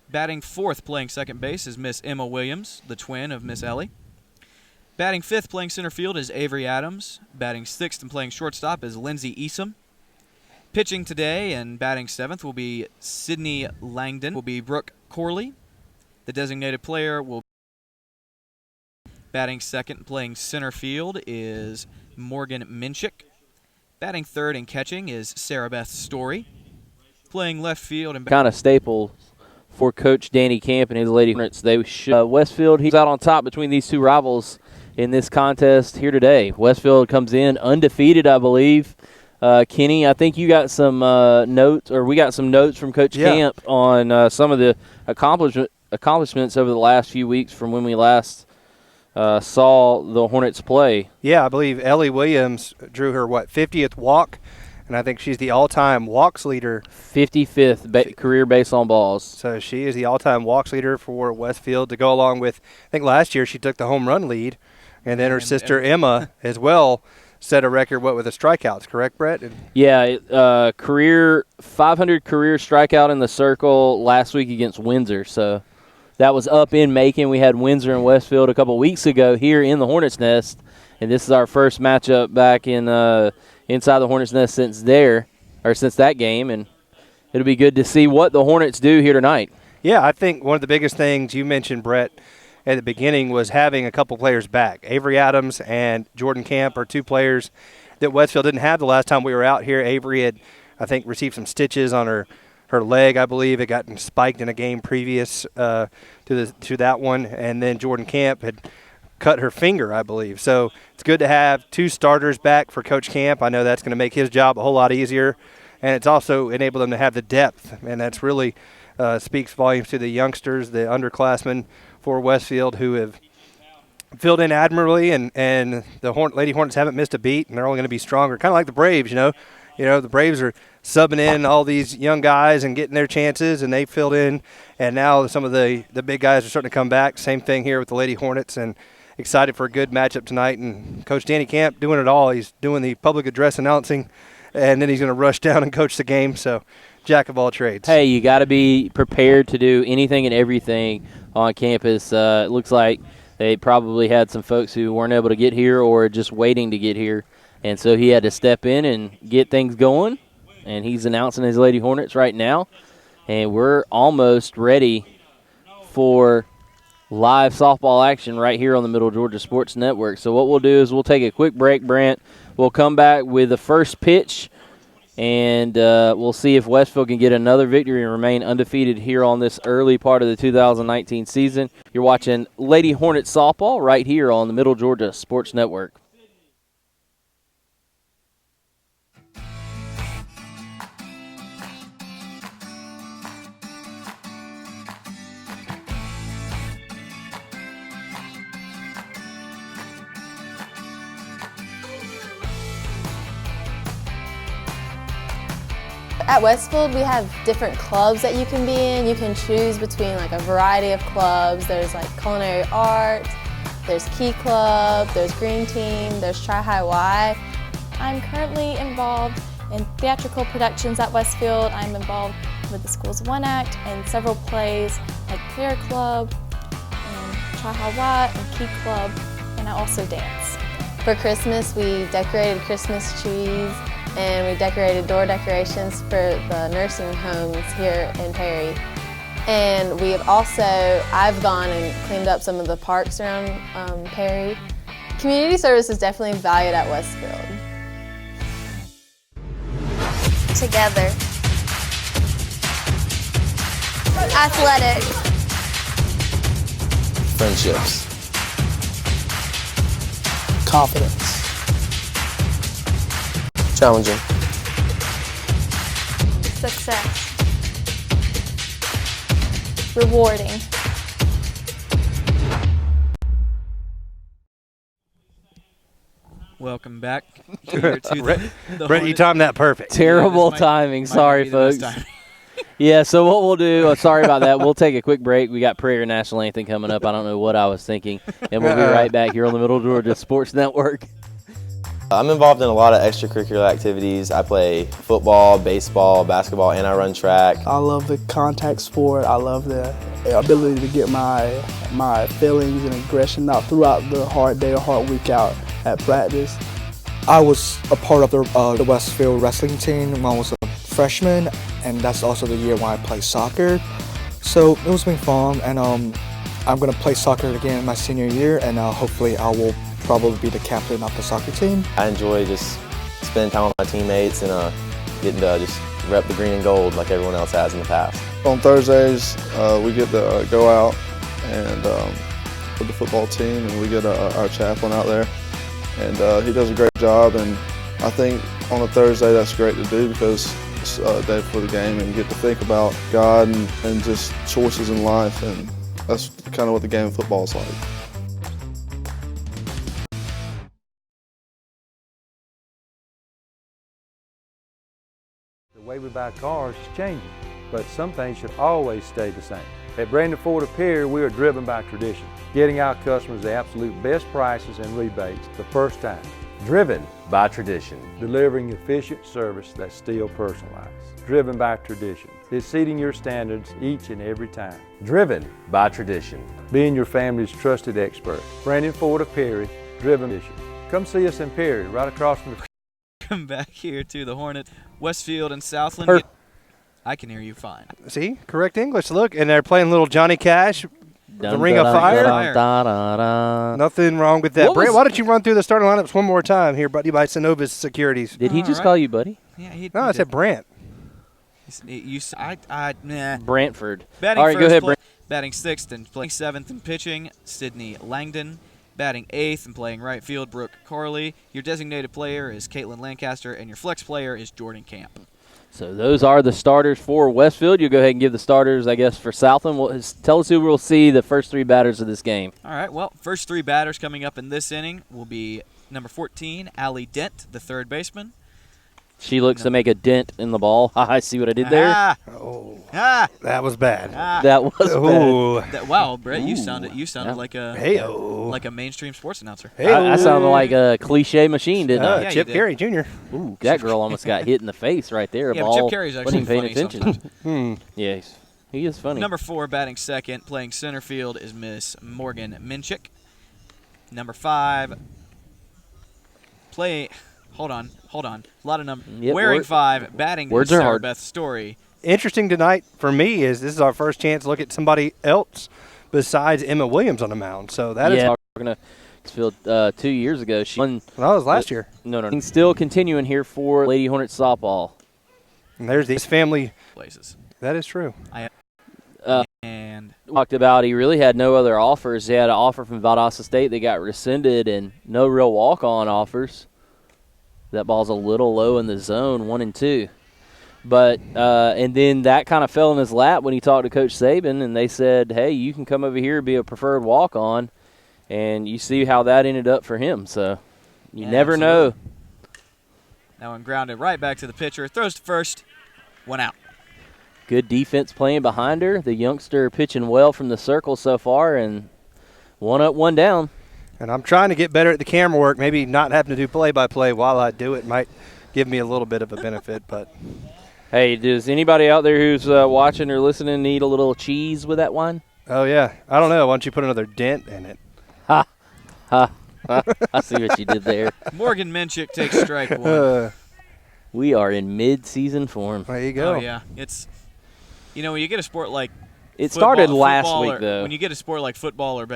Batting fourth, playing second base, is Miss Emma Williams, the twin of Miss Ellie. Batting fifth, playing center field, is Avery Adams. Batting sixth and playing shortstop is Lindsay Easom. Pitching today and batting seventh will be Sydney Langdon. Will be Brooke Corley. The designated player will be batting second and playing center field is Morgan Minchik. Batting third and catching is Sarah Beth Story. Playing left field and kind of staple for Coach Danny Camp and his Lady Hornets. They should, Westfield, he's out on top between these two rivals in this contest here today. Westfield comes in undefeated, I believe. Kenny, I think you got some notes, or we got some notes from Coach Camp on some of the accomplishments over the last few weeks from when we last saw the Hornets play. Yeah, I believe Ellie Williams drew her, 50th walk, and I think she's the all-time walks leader. 55th career base on balls. So she is the all-time walks leader for Westfield to go along with, I think last year she took the home run lead, and then her sister Emma as well set a record, with the strikeouts, correct, Brett? Yeah, career 500 career strikeout in the circle last week against Windsor. So that was up in Macon. We had Windsor and Westfield a couple weeks ago here in the Hornets' Nest, and this is our first matchup back in inside the Hornets' Nest since that game, and it'll be good to see what the Hornets do here tonight. Yeah, I think one of the biggest things you mentioned, Brett, at the beginning was having a couple players back. Avery Adams and Jordan Camp are two players that Westfield didn't have the last time we were out here. Avery had, I think, received some stitches on her leg, I believe. It got spiked in a game previous to that one. And then Jordan Camp had cut her finger, I believe. So it's good to have two starters back for Coach Camp. I know that's going to make his job a whole lot easier. And it's also enabled them to have the depth. And that's really speaks volumes to the youngsters, the underclassmen for Westfield, who have filled in admirably, and the Lady Hornets haven't missed a beat, and they're only going to be stronger. Kind of like the Braves, the Braves are subbing in all these young guys and getting their chances, and they filled in, and now some of the big guys are starting to come back. Same thing here with the Lady Hornets, and excited for a good matchup tonight. And Coach Danny Camp doing it all. He's doing the public address announcing, and then he's going to rush down and coach the game. So jack of all trades. Hey, you got to be prepared to do anything and everything on campus. It looks like they probably had some folks who weren't able to get here or just waiting to get here, and so he had to step in and get things going, and he's announcing his Lady Hornets right now, and we're almost ready for live softball action right here on the Middle Georgia Sports Network. So what we'll do is we'll take a quick break, Brant. We'll come back with the first pitch, and we'll see if Westfield can get another victory and remain undefeated here on this early part of the 2019 season. You're watching Lady Hornets softball right here on the Middle Georgia Sports Network. At Westfield, we have different clubs that you can be in. You can choose between a variety of clubs. There's culinary arts, there's Key Club, there's Green Team, there's Tri High Y. I'm currently involved in theatrical productions at Westfield. I'm involved with the school's one act and several plays like Prayer Club, and Tri High Y, and Key Club, and I also dance. For Christmas, we decorated Christmas trees, and we decorated door decorations for the nursing homes here in Perry. And I've gone and cleaned up some of the parks around Perry. Community service is definitely valued at Westfield. Together. Athletic. Friendships. Confidence. Challenging. Success. Rewarding. Welcome back here to the Brett, you timed that perfect. Terrible timing. Sorry, folks. Yeah, so what we'll do, sorry about that, we'll take a quick break. We got prayer and national anthem coming up. I don't know what I was thinking. And we'll be right back here on the Middle Georgia Sports Network. I'm involved in a lot of extracurricular activities. I play football, baseball, basketball, and I run track. I love the contact sport. I love the ability to get my feelings and aggression out throughout the hard day or hard week out at practice. I was a part of the Westfield wrestling team when I was a freshman, and that's also the year when I played soccer. So it was been fun, and I'm going to play soccer again my senior year, and hopefully I will probably be the captain of the soccer team. I enjoy just spending time with my teammates and getting to just rep the green and gold like everyone else has in the past. On Thursdays, we get to go out and with the football team, and we get our chaplain out there, and he does a great job. And I think on a Thursday that's great to do because it's a day before the game, and you get to think about God and just choices in life, and that's kind of what the game of football is like. The way we buy cars is changing, but some things should always stay the same. At Brandon Ford of Perry, we are driven by tradition, getting our customers the absolute best prices and rebates the first time. Driven by tradition. Delivering efficient service that's still personalized. Driven by tradition. Exceeding your standards each and every time. Driven by tradition. Being your family's trusted expert. Brandon Ford of Perry, driven by tradition. Come see us in Perry, right across from the... Come back here to the Hornet, Westfield and Southland. I can hear you fine. See, correct English. Look, and they're playing little Johnny Cash, the Ring of Fire. Nothing wrong with that. Brent, why don't you run through the starting lineups one more time here, buddy, by Synovus Securities? Did he just call you buddy? Yeah, no, I said Brent. Brantford. Batting all right, first, go ahead, Brent. Batting sixth and playing seventh in pitching, Sydney Langdon. Batting eighth and playing right field, Brooke Corley. Your designated player is Caitlin Lancaster, and your flex player is Jordan Camp. So those are the starters for Westfield. You go ahead and give the starters, I guess, for Southland. Tell us who we'll see the first three batters of this game. All right, well, first three batters coming up in this inning will be number 14, Allie Dent, the third baseman. She looks to make a dent in the ball. I see what I did there. That was bad. That was bad. Wow, Brett, you sounded like a mainstream sports announcer. I sounded like a cliche machine, didn't I? Yeah, Chip Carey Jr. Ooh, that girl almost got hit in the face right there. Yeah, but Chip Carey's actually funny attention. Yeah, he is funny. Number 4, batting second, playing center field is Miss Morgan Minchik. Number 5, Hold on. A lot of numbers. Yep, wearing 5, batting words Sarah are hard. Beth Story. Interesting tonight for me is this is our first chance to look at somebody else besides Emma Williams on the mound. So that is talking to Westfield 2 years ago. She won. Well, that was last year. No. Still continuing here for Lady Hornet softball. And there's these family places. That is true. And talked about he really had no other offers. He had an offer from Valdosta State that got rescinded, and no real walk-on offers. That ball's a little low in the zone, 1 and 2. But and then that kind of fell in his lap when he talked to Coach Saban, and they said, hey, you can come over here and be a preferred walk-on. And you see how that ended up for him. So you never know. That one grounded right back to the pitcher. Throws to first. 1 out. Good defense playing behind her. The youngster pitching well from the circle so far, and 1 up, 1 down. And I'm trying to get better at the camera work. Maybe not having to do play-by-play while I do it might give me a little bit of a benefit. But hey, does anybody out there who's watching or listening need a little cheese with that wine? Oh, yeah. I don't know. Why don't you put another dent in it? Ha. I see what you did there. Morgan Minchik takes strike 1. We are in mid-season form. There you go. Oh, yeah. It's, when you get a sport like it started last week, though. When you get a sport like football or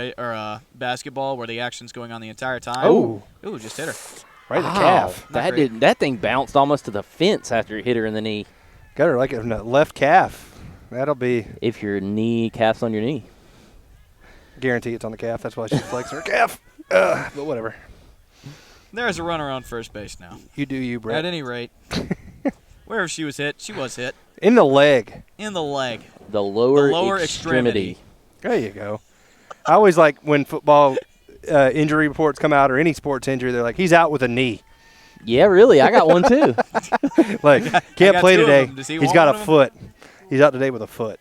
basketball where the action's going on the entire time. Oh. Ooh, just hit her. Right in the calf. That thing bounced almost to the fence after it hit her in the knee. Got her like in the left calf. That'll be. If your calf's on your knee. Guarantee it's on the calf. That's why she flexing her calf. But whatever. There's a runner on first base now. You do you, Brett. At any rate, wherever she was hit, she was hit. In the leg. In the leg. The lower extremity. There you go. I always like when football injury reports come out or any sports injury, they're like, he's out with a knee. Yeah, really. I got one, too. Like, can't play today. He's got a foot. He's out today with a foot.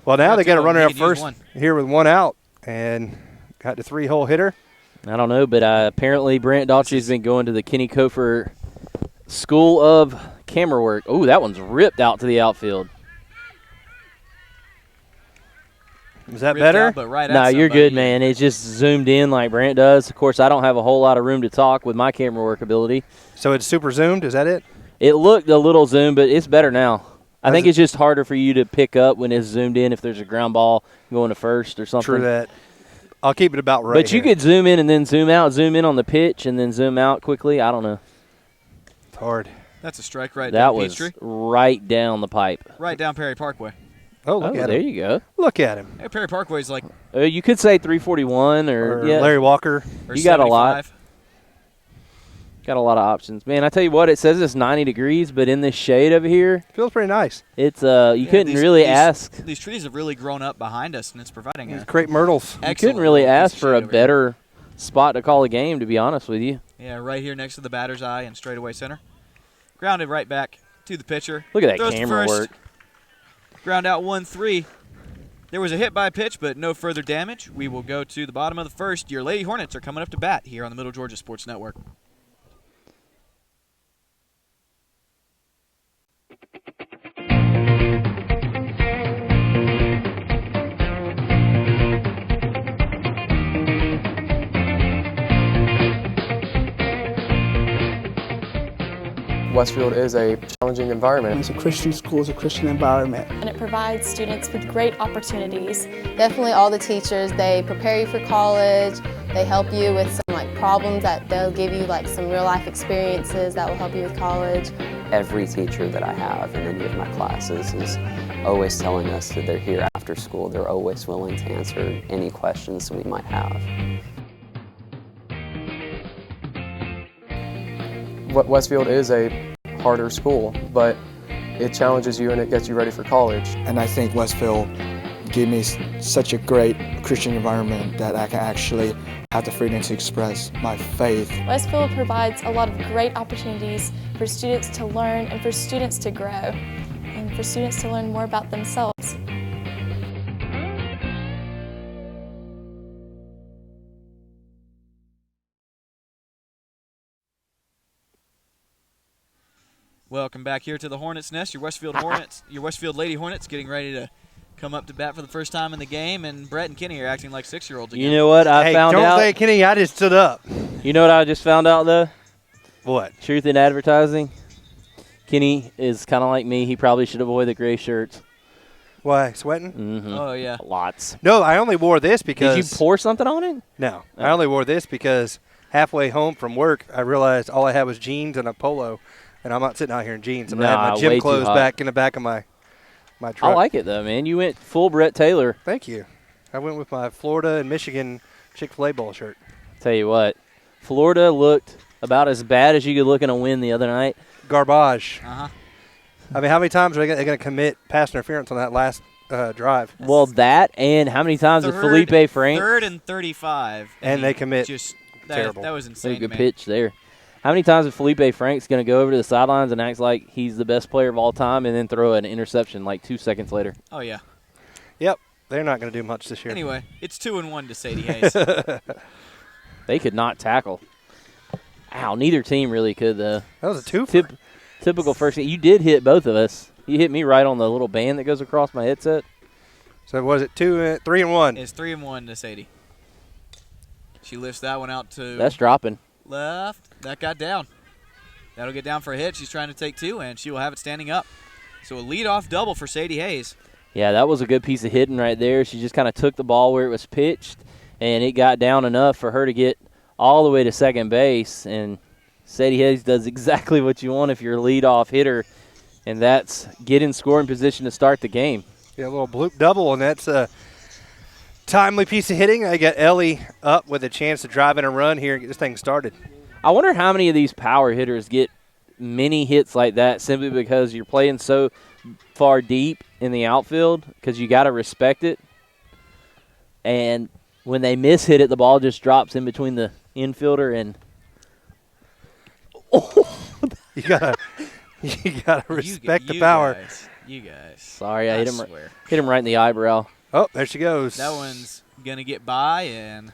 Well, now they got a runner at first here with 1 out and got the 3-hole hitter. I don't know, but apparently Brant Daughtry's been going to the Kenny Kofer School of Camera Work. Oh, that one's ripped out to the outfield. Is that better? Out, but right No, at you're somebody. good, man. It's just zoomed in like Brant does. Of course, I don't have a whole lot of room to talk with my camera work ability. So it's super zoomed, is that it? It looked a little zoomed, but it's better now. I think it's just harder for you to pick up when it's zoomed in if there's a ground ball going to first or something. True that. I'll keep it about right. But you could zoom in and then zoom out, zoom in on the pitch and then zoom out quickly. I don't know. It's hard. That's a strike right That down was Peachtree. right down the pipe. Right down Perry Parkway. Oh, look at there him. you go. Look at him. Hey, Perry Parkway's like You could say 341 or yeah. Larry Walker. or You got a lot. 75. Got a lot of options. Man, I tell you what, it says it's 90 degrees, but in this shade over here, Feels pretty nice. it's you Yeah, couldn't these- really these- ask. These trees have really grown up behind us, and it's providing a Crepe myrtles. You excellent couldn't really little piece ask of for a shade over better spot to call a game, to be honest with you. here. Yeah, right here next to the batter's eye and straightaway center. Grounded right back to the pitcher. Look at that Throws to camera first. work. Ground out 1-3. There was a hit by pitch, but no further damage. We will go to the bottom of the first. Your Lady Hornets are coming up to bat here on the Middle Georgia Sports Network. Westfield is a challenging environment. It's a Christian school, it's a Christian environment. And it provides students with great opportunities. Definitely all the teachers, they prepare you for college, they help you with some like problems that they'll give you like some real life experiences that will help you with college. Every teacher that I have in any of my classes is always telling us that they're here after school. They're always willing to answer any questions we might have. Westfield is a harder school, but it challenges you and it gets you ready for college. And I think Westfield gave me such a great Christian environment that I can actually have the freedom to express my faith. Westfield provides a lot of great opportunities for students to learn and for students to grow and for students to learn more about themselves. Welcome back here to the Hornets Nest. Your Westfield Hornets, your Westfield Lady Hornets getting ready to come up to bat for the first time in the game, and Brett and Kenny are acting like 6-year-olds again. You know what I found don't out? say Kenny, I just stood up. You know what I just found out, though? What? Truth in advertising. Kenny is kind of like me. He probably should avoid the gray shirts. Why, sweating? Mm-hmm. Oh, yeah. Lots. No, I only wore this because... Did you pour something on it? No. Oh. I only wore this because halfway home from work, I realized all I had was jeans and a polo, and I'm not sitting out here in jeans. I had my way gym too clothes hot. back in the back of my truck. I like it, though, man. You went full Brett Taylor. Thank you. I went with my Florida and Michigan Chick-fil-A bowl shirt. Tell you what, Florida looked about as bad as you could look in a win the other night. Garbage. Uh-huh. I mean, how many times are they going to commit pass interference on that last drive? Well, that and how many times did Felipe Frank? 3rd and 35. And they commit just terrible. That was insane, Good man. pitch there. How many times is Felipe Frank's going to go over to the sidelines and act like he's the best player of all time and then throw an interception like 2 seconds later? Oh, yeah. Yep. They're not going to do much this year. Anyway, it's 2-1 to Sadie Hayes. They could not tackle. Ow, neither team really could, though. That was a two. Typical first game. You did hit both of us. You hit me right on the little band that goes across my headset. So was it 3-1? It's 3-1 to Sadie. She lifts that one out to That's dropping. left. That got down. That'll get down for a hit. She's trying to take two, and she will have it standing up. So a leadoff double for Sadie Hayes. Yeah, that was a good piece of hitting right there. She just kind of took the ball where it was pitched, and it got down enough for her to get all the way to second base. And Sadie Hayes does exactly what you want if you're a leadoff hitter, and that's get in scoring position to start the game. Yeah, a little bloop double, and that's a timely piece of hitting. I got Ellie up with a chance to drive in a run here and get this thing started. I wonder how many of these power hitters get many hits like that simply because you're playing so far deep in the outfield because you got to respect it. And when they miss hit it, the ball just drops in between the infielder and you gotta respect the power. You guys. Sorry, I hit swear. him right in the eyebrow. Oh, there she goes. That one's going to get by, and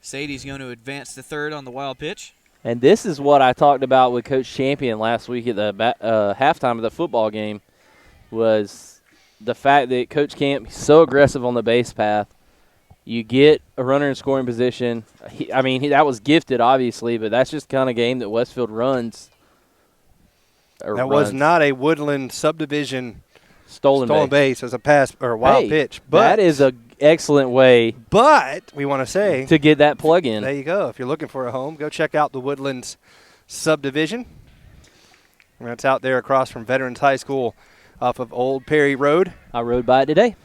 Sadie's going to advance to third on the wild pitch. And this is what I talked about with Coach Champion last week at the halftime of the football game, was the fact that Coach Camp is so aggressive on the base path. You get a runner in scoring position. That was gifted, obviously, but that's just the kind of game that Westfield runs. That was not a Woodland subdivision stolen base as a pass or a wild pitch. But that is an excellent way. But we want to say to get that plug in. There you go. If you're looking for a home, go check out the Woodlands subdivision. That's out there across from Veterans High School off of Old Perry Road. I rode by it today.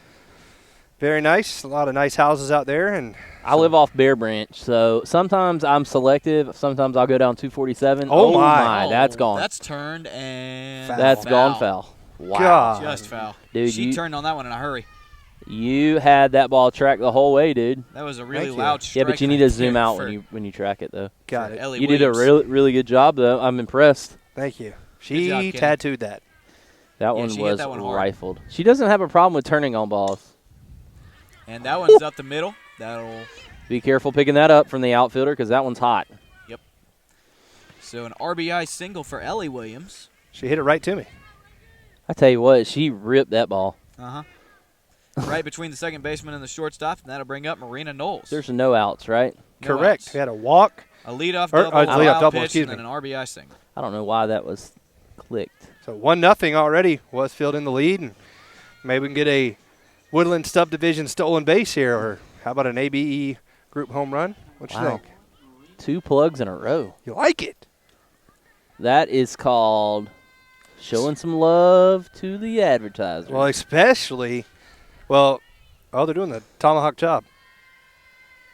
Very nice. A lot of nice houses out there. And I live off Bear Branch, so sometimes I'm selective. Sometimes I'll go down 247. Oh, my. That's gone. That's turned and That's foul. gone foul. Wow. God. Just foul. Dude, she turned on that one in a hurry. You had that ball tracked the whole way, dude. That was a really loud strike. Yeah, but you need to zoom out when you track it, though. Got it. Ellie You Williams. did a really good job, though. I'm impressed. Thank you. She tattooed that. That one she hit was that one hard. rifled. She doesn't have a problem with turning on balls. And that one's up the middle. That'll be careful picking that up from the outfielder because that one's hot. Yep. So an RBI single for Ellie Williams. She hit it right to me. I tell you what, she ripped that ball. Uh-huh. Right between the second baseman and the shortstop, and that'll bring up Marina Knowles. There's no outs, right? No Correct. outs. We had a walk. A leadoff double, wild pitch, and then an RBI single. I don't know why that was clicked. So 1-0 already. Westfield in the lead, and maybe we can get a Woodland subdivision stolen base here, or how about an ABE group home run? What you think? 2 plugs in a row. You like it? That is called showing some love to the advertiser. Well, especially, they're doing the tomahawk chop.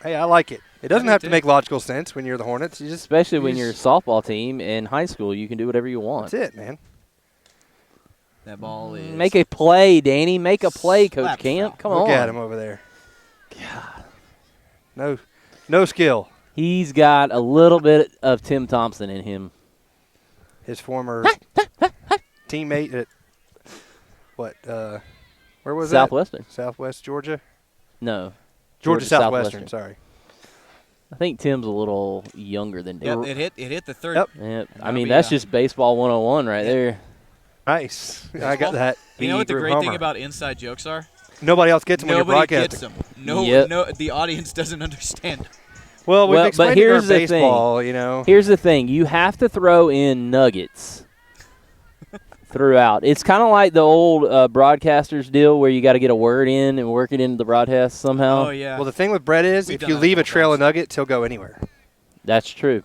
Hey, I like it. It doesn't have to make logical sense when you're the Hornets. Especially when you're a softball team in high school, you can do whatever you want. That's it, man. That ball is. Make a play, Danny. Make a play, Coach Camp. Come on. Look at him over there. God. No skill. He's got a little bit of Tim Thompson in him. His former teammate at where was Southwestern. that? Southwest Georgia? No. Georgia Southwestern, sorry. I think Tim's a little younger than Yep, Danny. it hit the third. Yep. I mean, that's just baseball 101 right there. Nice. I got that. You know what the great thing about inside jokes are? Nobody else gets them when you're broadcasting. Nobody gets them. No, the audience doesn't understand. Well, we've explained it in baseball, you know. Here's the thing. You have to throw in nuggets throughout. It's kind of like the old broadcasters deal where you got to get a word in and work it into the broadcast somehow. Oh, yeah. Well, the thing with Brett is if you leave a trail of nuggets, he'll go anywhere. That's true.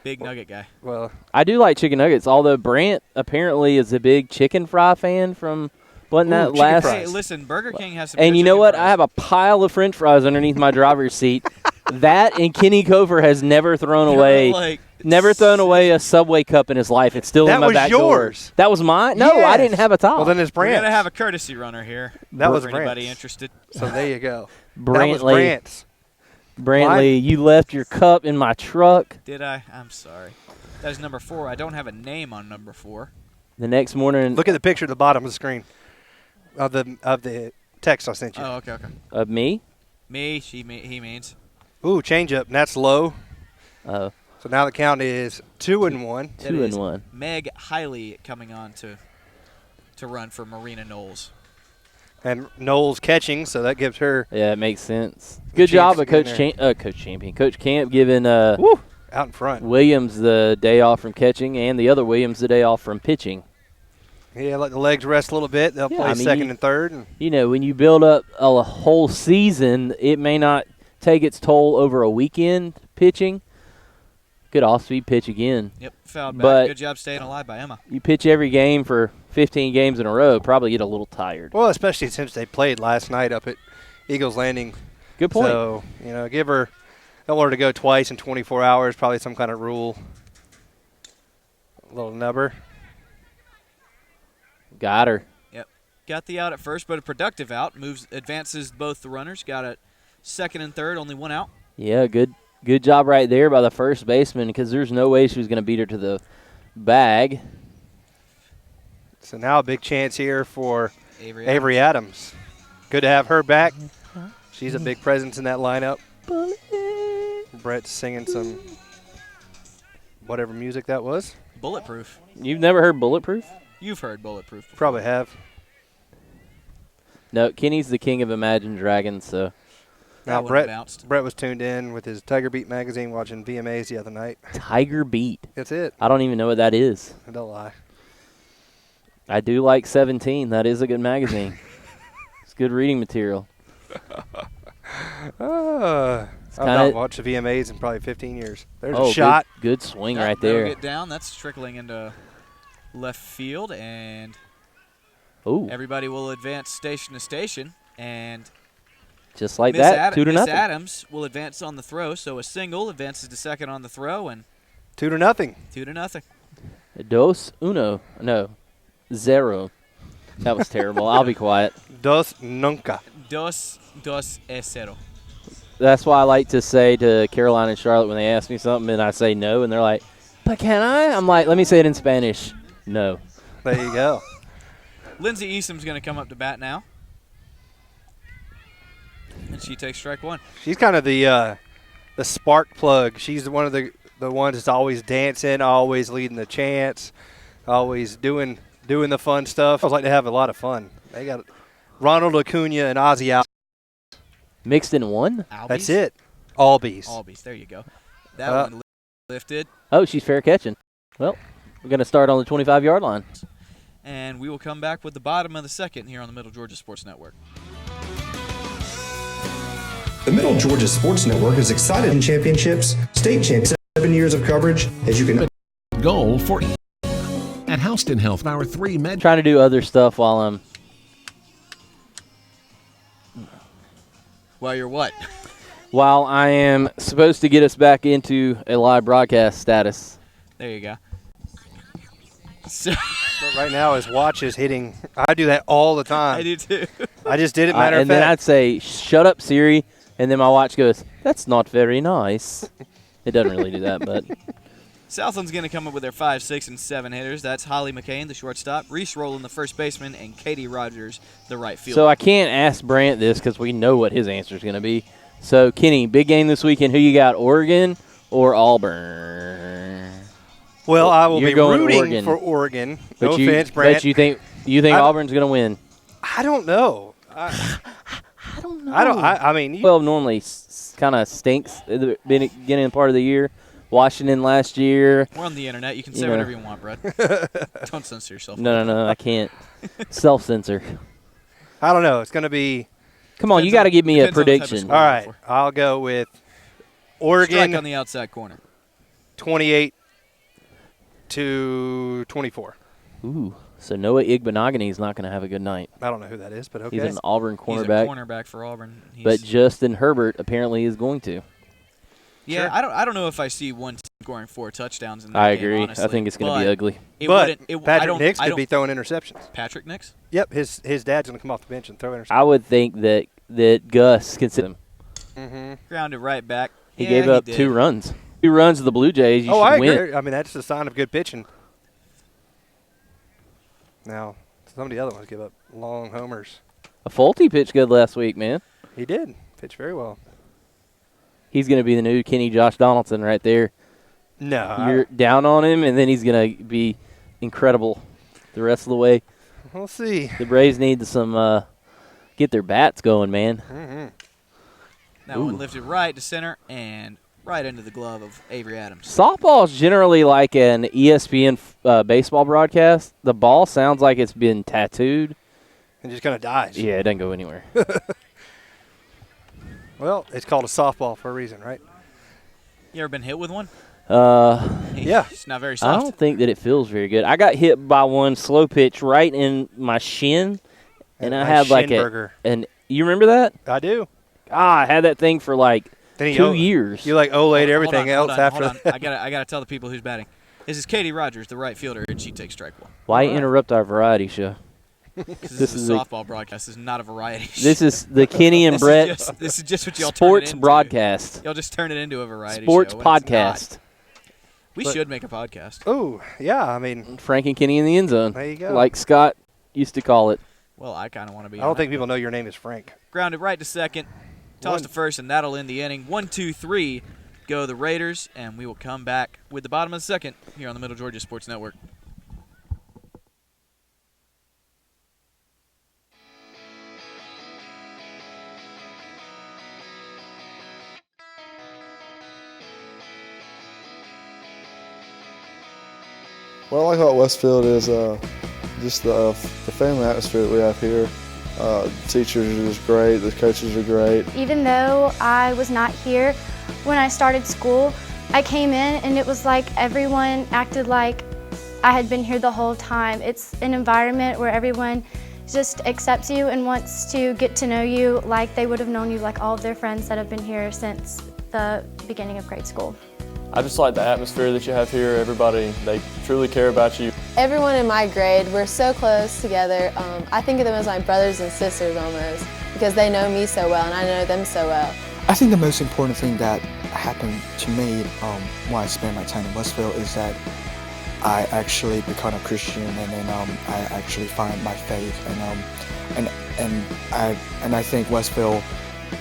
Big nugget guy. Well, I do like chicken nuggets, although Brant apparently is a big chicken fry fan from that last. Hey, listen, Burger King has some. And good you know chicken what? fries. I have a pile of French fries underneath my driver's seat. That and Kenny Cover has never thrown away. Never thrown away a Subway cup in his life. It's still in my back door. That was yours. That was mine? No, I didn't have a top. Well, then it's Brant's. We're gonna have a courtesy runner here. That was for Brant's. anybody interested. So there you go. Brantley. That was Brant's. Brantley, you left your cup in my truck. Did I? I'm sorry. That is number 4. I don't have a name on number 4. The next morning. Look at the picture at the bottom of the screen of the text I sent you. Oh, okay. Of me? Me, he means. Ooh, change up, and that's low. Oh. So now the count is 2-1. 2-1. Meg Hiley coming on to run for Marina Knowles. And Knowles catching, so that gives her. Yeah, it makes sense. Good job of Coach Camp giving out in front Williams the day off from catching and the other Williams the day off from pitching. Yeah, let the legs rest a little bit. They'll play second and third. And you know, when you build up a whole season, it may not take its toll over a weekend pitching. Could off-speed pitch again. Yep, fouled back. But good job staying alive by Emma. You pitch every game for 15 games in a row, probably get a little tired. Well, especially since they played last night up at Eagles Landing. Good point. So, give her – don't want her to go twice in 24 hours, probably some kind of rule. A little nubber. Got her. Yep. Got the out at first, but a productive out. Advances both the runners. Got it second and third, only one out. Yeah, good job right there by the first baseman because there's no way she was going to beat her to the bag. So now a big chance here for Avery Adams. Good to have her back. She's a big presence in that lineup. Brett's singing some whatever music that was. Bulletproof. You've never heard Bulletproof? You've heard Bulletproof before. Probably have. No, Kenny's the king of Imagine Dragons, so. Now That one bounced. Brett was tuned in with his Tiger Beat magazine watching VMAs the other night. Tiger Beat. That's it. I don't even know what that is. Don't lie. I do like 17. That is a good magazine. It's good reading material. I've not watched the VMAs in probably 15 years. There's a shot. Good swing right That'll there. get down. That's trickling into left field, and Ooh. everybody will advance station to station. And Just like that, 2-0. Miss Adams will advance on the throw, so a single advances to second on the throw, and 2-0. 2-0. 2-1. No, 0. That was terrible. I'll be quiet. Dos nunca. 2-0. That's why I like to say to Caroline and Charlotte when they ask me something and I say no, and they're like, but can I? I'm like, let me say it in Spanish. No. There you go. Lindsay Easom's going to come up to bat now. And she takes strike one. She's kind of the spark plug. She's one of the ones that's always dancing, always leading the chants, always doing the fun stuff. I like to have a lot of fun. They got Ronald Acuna and Ozzy out. Mixed in one? Albies? That's it. Albies. Albies. There you go. That one lifted. Oh, she's fair catching. Well, we're going to start on the 25-yard line. And we will come back with the bottom of the second here on the Middle Georgia Sports Network. The Middle Georgia Sports Network is excited in championships, state championships, 7 years of coverage, as you can. Goal for at Houston Health, our 3 med. Trying to do other stuff while I'm. While you're what? While I am supposed to get us back into a live broadcast status. There you go. But right now his watch is hitting. I do that all the time. I do too. I just did it, matter of and fact. then I'd say, shut up, Siri. And then my watch goes, that's not very nice. It doesn't really do that, but. Southland's going to come up with their 5, 6, and 7 hitters. That's Holly McCain, the shortstop, Reese Rowland, the first baseman, and Katie Rogers, the right fielder. So I can't ask Brant this because we know what his answer is going to be. So, Kenny, big game this weekend. Who you got, Oregon or Auburn? Well, I will You're be going rooting Oregon. for Oregon. But No offense, Brant. But you think Auburn's going to win? I don't know. I don't know. I mean, well, normally kind of stinks at the beginning part of the year. Washington last year. We're on the internet. You can say whatever you want, Brett. Don't censor yourself. No, I can't. Self-censor. I don't know. It's going to be. Come on, you got to give me a prediction. All right, I'll go with Oregon. Strike on the outside corner. 28-24. Ooh, so Noah Igbenogany is not going to have a good night. I don't know who that is, but okay. He's an Auburn cornerback. He's a cornerback for Auburn. But Justin Herbert apparently is going to. Yeah, sure. I don't know if I see one team scoring 4 touchdowns in that I game, agree. honestly. I think it's going to be ugly. Patrick Nix could be throwing interceptions. Patrick Nix? Yep, his dad's going to come off the bench and throw interceptions. I would think that Gus can sit him. Mm-hmm. Grounded right back. He gave up 2 runs. 2 runs to the Blue Jays. You should I win. agree. I mean, that's a sign of good pitching. Now, some of the other ones give up long homers. A Fulte pitched good last week, man. He did. Pitched very well. He's going to be the new Kenny Josh Donaldson right there. No. You're down on him, and then he's going to be incredible the rest of the way. We'll see. The Braves need some get their bats going, man. Mm-hmm. That one lifted right to center and right into the glove of Avery Adams. Softball is generally like an ESPN baseball broadcast. The ball sounds like it's been tattooed. And just kind of dies. Yeah, it doesn't go anywhere. Well, it's called a softball for a reason, right? You ever been hit with one? Yeah. It's not very soft. I don't think that it feels very good. I got hit by one slow pitch right in my shin, and I had like and you remember that? I do. I had that thing for like 2 years. You like Olayed everything else after hold on. I gotta tell the people who's batting. This is Katie Rogers, the right fielder, and she takes strike one. Why interrupt our variety show? This is a softball broadcast. This is not a variety show. This is the Kenny and Brett this is just what y'all sports turn it into. broadcast. Y'all just turn it into a variety sports show. Podcast. We should make a podcast. Oh, yeah. I mean, Frank and Kenny in the end zone. There you go. Like Scott used to call it. Well, I kind of want to be. I don't think people know your name is Frank. Grounded right to second. Toss to first, and that'll end the inning. 1-2-3 go the Raiders, and we will come back with the bottom of the second here on the Middle Georgia Sports Network. What I like about Westfield is just the family atmosphere that we have here. The teachers are just great, the coaches are great. Even though I was not here when I started school, I came in and it was like everyone acted like I had been here the whole time. It's an environment where everyone just accepts you and wants to get to know you like they would have known you, like all of their friends that have been here since the beginning of grade school. I just like the atmosphere that you have here. Everybody, they truly care about you. Everyone in my grade, we're so close together. I think of them as my brothers and sisters almost, because they know me so well and I know them so well. I think the most important thing that happened to me while I spent my time in Westfield is that I actually become a Christian, and then I actually find my faith, and I think Westfield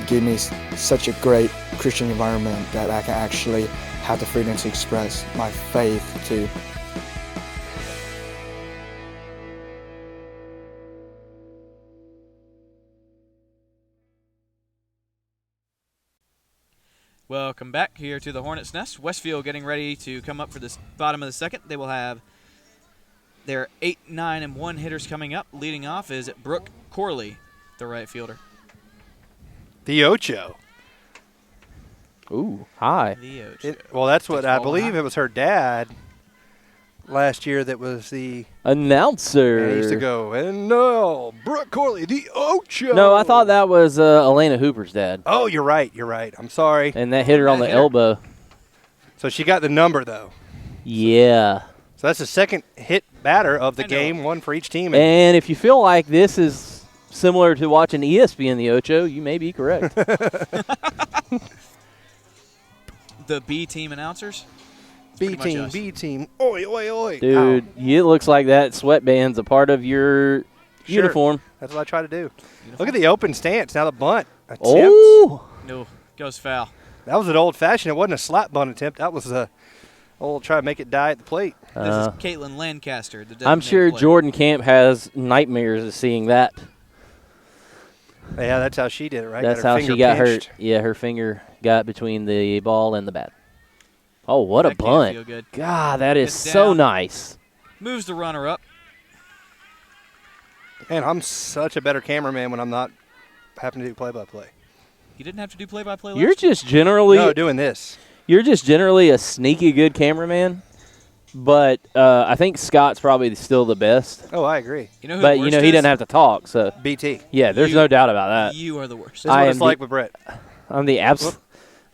gave me such a great Christian environment that I can actually have the freedom to express my faith to. Welcome back here to the Hornets' Nest. Westfield getting ready to come up for this bottom of the second. They will have their 8, 9, and 1 hitters coming up. Leading off is Brooke Corley, the right fielder. The Ocho. Ooh, hi. The Ocho. Well, that's what I believe. It was her dad last year that was the announcer. And he used to go, and no, Brooke Corley, the Ocho. No, I thought that was Elena Hooper's dad. Oh, you're right. You're right. I'm sorry. And that hit her on the elbow. So she got the number, though. Yeah. So that's the second hit batter of the game, one for each team. And if you feel like this is similar to watching ESPN the Ocho, you may be correct. The B team announcers? B team. Oi, oi, oi. Dude, it looks like that sweatband's a part of your uniform. That's what I try to do. Look at the open stance. Now the bunt attempt. Oh! No, goes foul. That was an old-fashioned. It wasn't a slap bunt attempt. That was a old try to make it die at the plate. This is Caitlin Lancaster. The I'm sure player. Jordan Camp has nightmares of seeing that. Yeah, that's how she did it, right? That's how she got hurt. Yeah, her finger got between the ball and the bat. Oh, what That a can't bunt. feel good. God, that is Gets so down, nice. Moves the runner up. And I'm such a better cameraman when I'm not having to do play-by-play. You didn't have to do play-by-play You're last year? just generally doing this. You're just generally a sneaky good cameraman, but I think Scott's probably still the best. Oh, I agree. You know who but the worst he is? doesn't have to talk, so BT. Yeah, there's no doubt about that. You are the worst. This is what it's like with Brett. I'm the absolute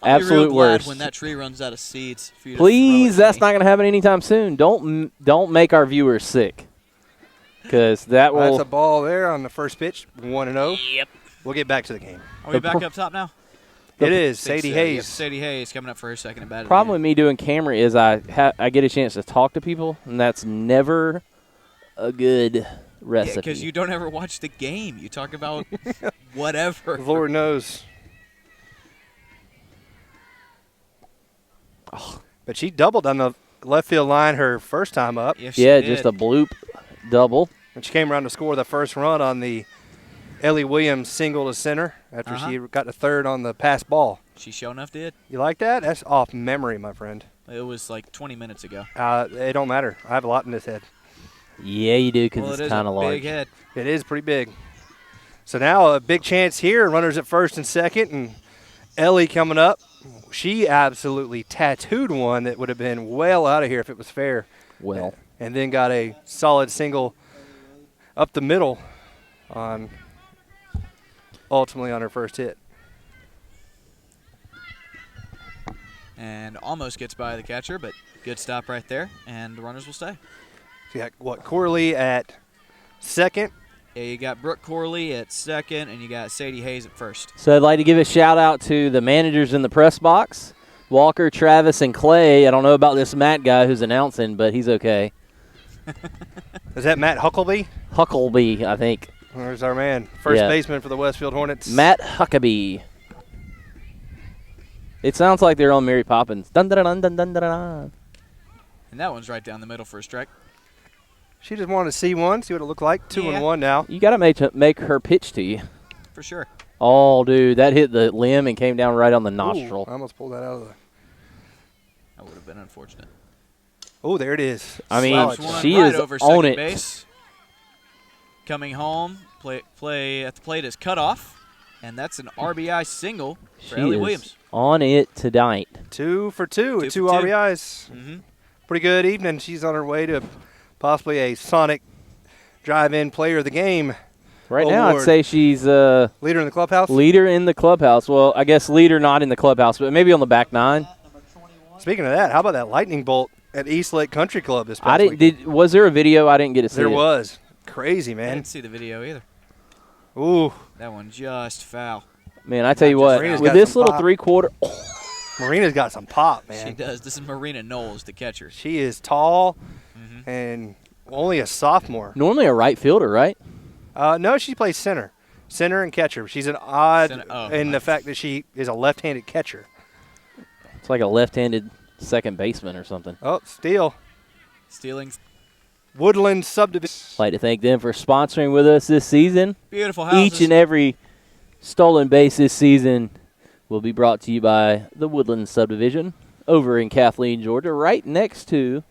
I'll be real glad worst. when that tree runs out of seeds for you to Please, throw it that's not going to happen anytime soon. Don't make our viewers sick, because that will. That's a ball there on the first pitch, 1-0. Yep. We'll get back to the game. Are we back up top now? It is. Think Sadie so. Hayes. Yep, Sadie Hayes coming up for her second at bat. Problem with me doing camera is I get a chance to talk to people, and that's never a good recipe. Because you don't ever watch the game. You talk about whatever. Lord knows. But she doubled on the left field line her first time up. Yes, yeah, just a bloop double. And she came around to score the first run on the Ellie Williams single to center after she got to third on the pass ball. She sure enough did. You like that? That's off memory, my friend. It was like 20 minutes ago. It don't matter. I have a lot in this head. Yeah, you do, because Well, it's kind of large. big head. It is pretty big. So now a big chance here. Runners at first and second, and Ellie coming up. She absolutely tattooed one that would have been well out of here if it was fair. Well. And then got a solid single up the middle ultimately on her first hit. And almost gets by the catcher, but good stop right there, and the runners will stay. So you got, Corley at second. Yeah, you got Brooke Corley at second, and you got Sadie Hayes at first. So I'd like to give a shout-out to the managers in the press box, Walker, Travis, and Clay. I don't know about this Matt guy who's announcing, but he's okay. Is that Matt Huckleby? Huckleby, I think. There's our man, first baseman for the Westfield Hornets. Matt Huckabee. It sounds like they're on Mary Poppins. Dun dun dun dun dun dun dun. And that one's right down the middle for a strike. She just wanted to see one, see what it looked like. 2-1 now. You got to make her pitch to you. For sure. Oh, dude, that hit the limb and came down right on the nostril. Ooh, I almost pulled that out of the. That would have been unfortunate. Oh, there it is. I mean, Slaps she one right is over on second it. Base. Coming home, play at the plate is cut off, and that's an RBI single for Ellie Williams. On it tonight. 2 for 2 with 2 for 2. RBIs. Mm-hmm. Pretty good evening. She's on her way to possibly a Sonic Drive-In Player of the Game. Right now, I'd say she's leader in the clubhouse. Leader in the clubhouse. Well, I guess leader not in the clubhouse, but maybe on the back nine. Speaking of that, how about that lightning bolt at East Lake Country Club this past weekend? Was there a video? I didn't get to see There it. was. Crazy, man. I didn't see the video either. Ooh. That one just foul. Man, I tell you what, Marina's with got this some little pop. three-quarter. Marina's got some pop, man. She does. This is Marina Knowles, the catcher. She is tall and only a sophomore. Normally a right fielder, right? No, she plays center. Center and catcher. She's an odd in the fact that she is a left-handed catcher. It's like a left-handed second baseman or something. Oh, steal. Stealing. Woodland Subdivision. Like to thank them for sponsoring with us this season. Beautiful houses. Each and every stolen base this season will be brought to you by the Woodland Subdivision over in Kathleen, Georgia, right next to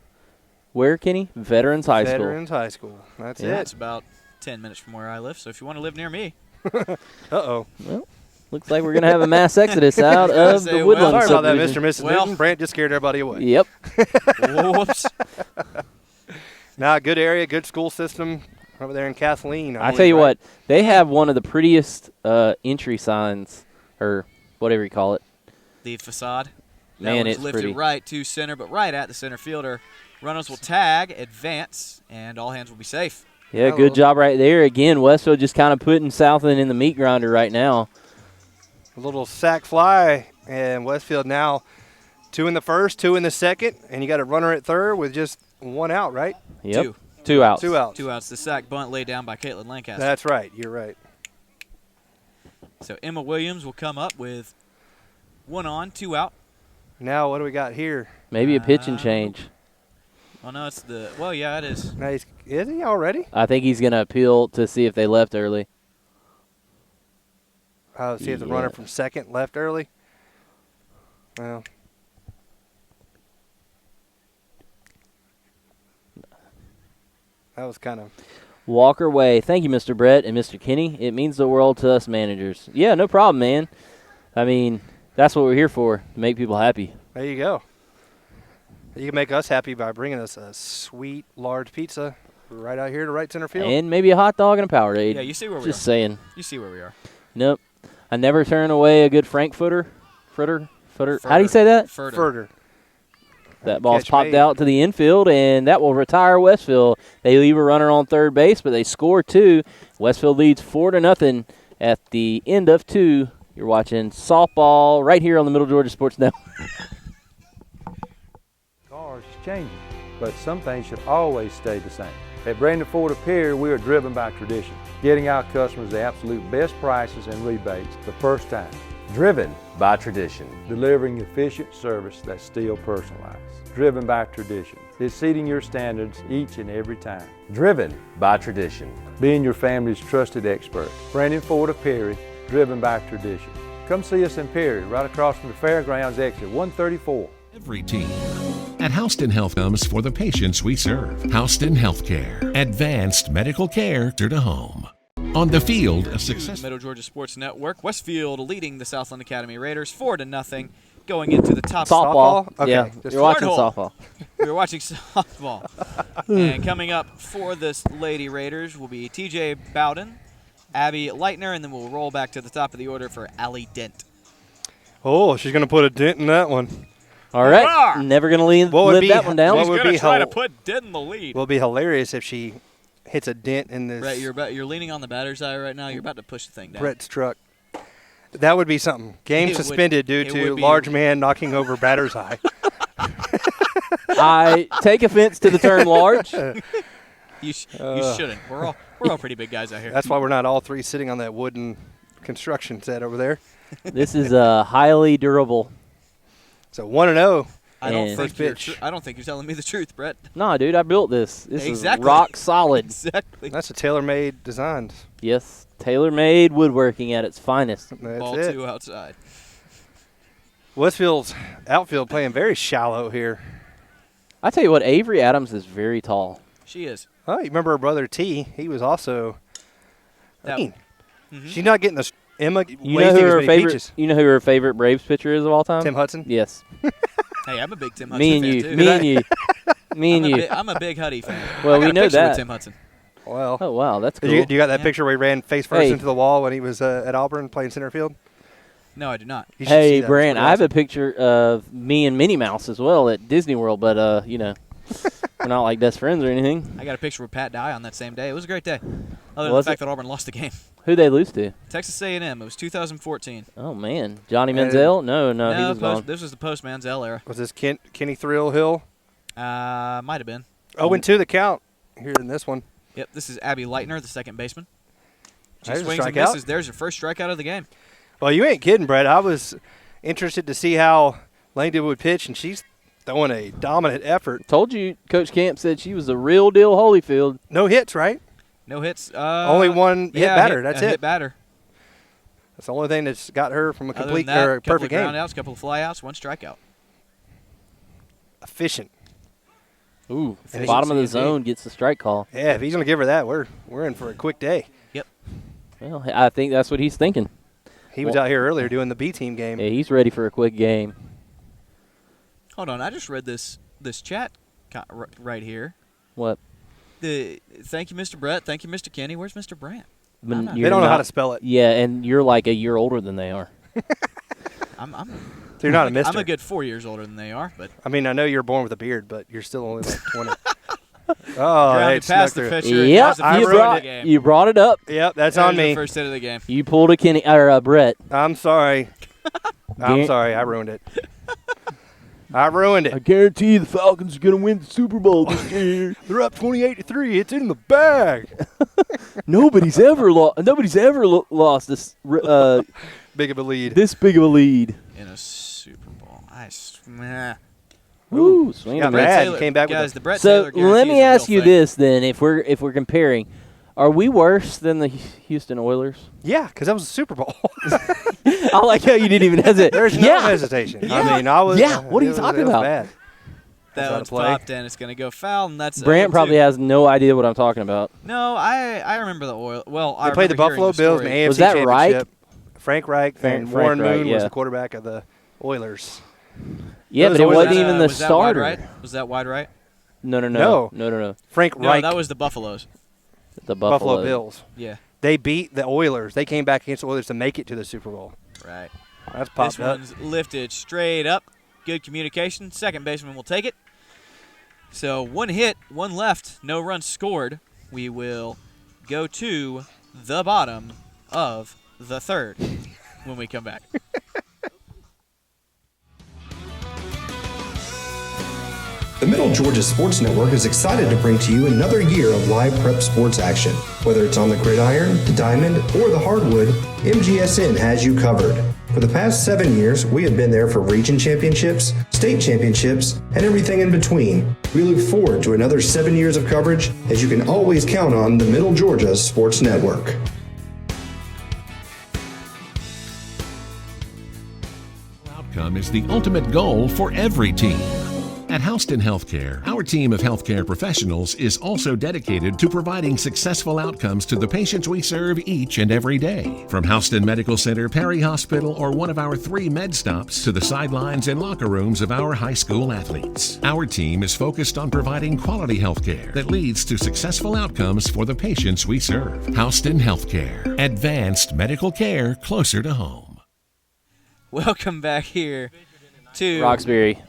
where, Kenny? Veterans High School. Veterans High School. That's Yeah, it. it's about 10 minutes from where I live, so if you want to live near me. Uh-oh. Well, looks like we're going to have a mass exodus out of the Woodland Sorry about that, Subdivision. Mr. and Mrs. Newton. Brant just scared everybody away. Yep. Whoops. Nah, good area, good school system over there in Kathleen. I tell you what, they have one of the prettiest entry signs, or whatever you call it. The facade. That Man, one's it's lifted pretty. right to center, but right at the center fielder. Runners will tag, advance, and all hands will be safe. Yeah, good job right there. Again, Westfield just kind of putting Southland in the meat grinder right now. A little sack fly, and Westfield now 2 in the first, 2 in the second, and you got a runner at third with just 1 out, right? Yep. 2 outs. 2 outs. 2 outs. The sack bunt laid down by Caitlin Lancaster. That's right. You're right. So Emma Williams will come up with 1 on, 2 out. Now what do we got here? Maybe a pitch and change. Well, no, it's the – well, yeah, it is. Now is he already? I think he's going to appeal to see if they left early. See if the runner from second left early. Well, that was kind of Walker Way. Thank you, Mr. Brett and Mr. Kenny. It means the world to us managers. Yeah, no problem, man. I mean, that's what we're here for, to make people happy. there. You go. You can make us happy by bringing us a sweet, large pizza right out here to right center field. And maybe a hot dog and a Powerade. Yeah, you see where we are. Just saying. You see where we are. Nope. I never turn away a good Frankfurter. Fritter. How do you say that? Furter. That ball's Catch popped made. out to the infield, and that will retire Westfield. They leave a runner on third base, but they score 2. Westfield leads 4-0 at the end of 2. You're watching softball right here on the Middle Georgia Sports Network. Cars changing, but some things should always stay the same. At Brandon Ford of Perry, we are driven by tradition, getting our customers the absolute best prices and rebates the first time, Driven by tradition. delivering efficient service that's still personalized. Driven by tradition, exceeding your standards each and every time. Driven by tradition. Being your family's trusted expert. Brandon Ford of Perry, driven by tradition. Come see us in Perry, right across from the Fairgrounds exit 134. Every team. At Houston Health comes for the patients we serve. Houston Healthcare. Advanced medical care to home. On the field, a success. Middle Georgia Sports Network. Westfield leading the Southland Academy Raiders 4-0 going into the top. Softball. Okay. Yeah, Just you're watching cornhole. softball. We're watching softball. And coming up for this Lady Raiders will be TJ Bowden, Abby Leitner, and then we'll roll back to the top of the order for Allie Dent. Oh, she's going to put a dent in that one. All right. Never going to live that one down. What would be try to put Dent in the lead. Will be hilarious if she hits a dent in this. Brett, you're leaning on the batter's eye right now. You're about to push the thing down. Brett's truck. That would be something. Game It would- suspended due it to would be- large man knocking over batter's eye. I take offense to the term large. You shouldn't. We're all pretty big guys out here. That's why we're not all three sitting on that wooden construction set over there. This is a highly durable So 1-0. I don't And- First think you're pitch. I don't think you're telling me the truth, Brett. No, dude, I built this. This Exactly. is rock solid. Exactly. That's a tailor-made design. Yes, tailor-made woodworking at its finest. That's Ball it. 2 outside. Westfield's outfield playing very shallow here. I tell you what, Avery Adams is very tall. She is. Oh, you remember her brother T? He was also. That- mean. Mhm. She's not getting the Emma. You know who wasting as her many favorite? peaches. You know who her favorite Braves pitcher is of all time? Tim Hudson. Yes. Hey, I'm a big Tim Hudson Me and fan you. too. Me and you. Me and you. I'm a big Huddy fan. Well, I got we a know picture that. With Tim Hudson. Well. Oh wow, that's cool. Do you got that Yeah. picture where he ran face first Hey. into the wall when he was at Auburn playing center field? No, I do not. You should see Hey, that. Brant, It's I have pretty a picture of me and Minnie Mouse as well at Disney World, but you know, we're not like best friends or anything. I got a picture with Pat Dye on that same day. It was a great day. Other than Was the fact it? that Auburn lost the game. Who'd they lose to? Texas A&M. It was 2014. Oh man, Johnny Manziel? No, he was gone. This was the post Manziel era. Was this Kenny Thrill Hill? Might have been. 0-2 the count here in this one. Yep, this is Abby Leitner, the second baseman. She There's a swings and strikeout. misses. There's your first strikeout of the game. Well, you ain't kidding, Brett. I was interested to see how Langdon would pitch, and she's throwing a dominant effort. Told you, Coach Camp said she was the real deal Holyfield. No hits, right? No hits. Only one hit batter. That's it. Hit batter. That's the only thing that's got her from a Other than complete that, or couple perfect of game. groundouts, couple of flyouts, one strikeout. Efficient. Ooh, And bottom of the efficiency is zone gets the strike call. Yeah, if he's going to give her that, we're in for a quick day. Yep. Well, I think that's what he's thinking. He was out here earlier doing the B team game. Yeah, he's ready for a quick game. Hold on, I just read this chat right here. What? Thank you, Mr. Brett. Thank you, Mr. Kenny. Where's Mr. Brant? But I'm not- you're They don't know how not- to spell it. Yeah, and you're like a year older than they are. I'm So you're not a mister. I'm a good 4 years older than they are, but I mean, I know you're born with a beard, but you're still only like 20. Oh, grounded it past snuck the through. pitcher. Yep, I you ruined brought the game. you brought it up. Yep, that's There's on the me. first hit of the game. You pulled a Kenny or Brett. I'm sorry. I'm Gar- sorry. I ruined it. I ruined I it. guarantee the Falcons are gonna win the Super Bowl this year. They're up 28-3. It's in the bag. Nobody's ever lost this Big of a lead. this big of a lead. In a Super Bowl. Ooh, swing Yeah, and a Brad miss. Taylor, came back guys, with the Brett So Taylor guarantee let is me a ask real you thing. this then: if we're comparing, are we worse than the Houston Oilers? Yeah, because that was a Super Bowl. I like how you didn't even hesitate. There's no hesitation. I mean, I was. Yeah, what are you it was- talking it was about? Bad. That That's one's out of play. popped and it's going to go foul, and that's Brant 0-2. probably has no idea what I'm talking about. No, I remember the Oil. Well, I They played the remember hearing Buffalo Bills in the story. AFC Was that Reich? Championship. Frank Reich and Frank Warren Reich, Moon was yeah. the quarterback of the Oilers. Yeah, Those but it Oilers- wasn't even the was that wide starter. right? Was that wide right? No. Frank No, Reich, that was the Buffaloes. The Buffalo Bills. Yeah. They beat the Oilers. They came back against the Oilers to make it to the Super Bowl. Right. That's popped This up. one's lifted straight up. Good communication. Second baseman will take it. So one hit, one left, no runs scored. We will go to the bottom of the third when we come back. The Middle Georgia Sports Network is excited to bring to you another year of live prep sports action. Whether it's on the gridiron, the diamond, or the hardwood, MGSN has you covered. For the past 7 years, we have been there for region championships, state championships, and everything in between. We look forward to another 7 years of coverage, as you can always count on the Middle Georgia Sports Network. Outcome is the ultimate goal for every team. At Houston Healthcare, our team of healthcare professionals is also dedicated to providing successful outcomes to the patients we serve each and every day. From Houston Medical Center, Perry Hospital, or one of our 3 med stops to the sidelines and locker rooms of our high school athletes, our team is focused on providing quality healthcare that leads to successful outcomes for the patients we serve. Houston Healthcare, advanced medical care closer to home. Welcome back here to Roxbury.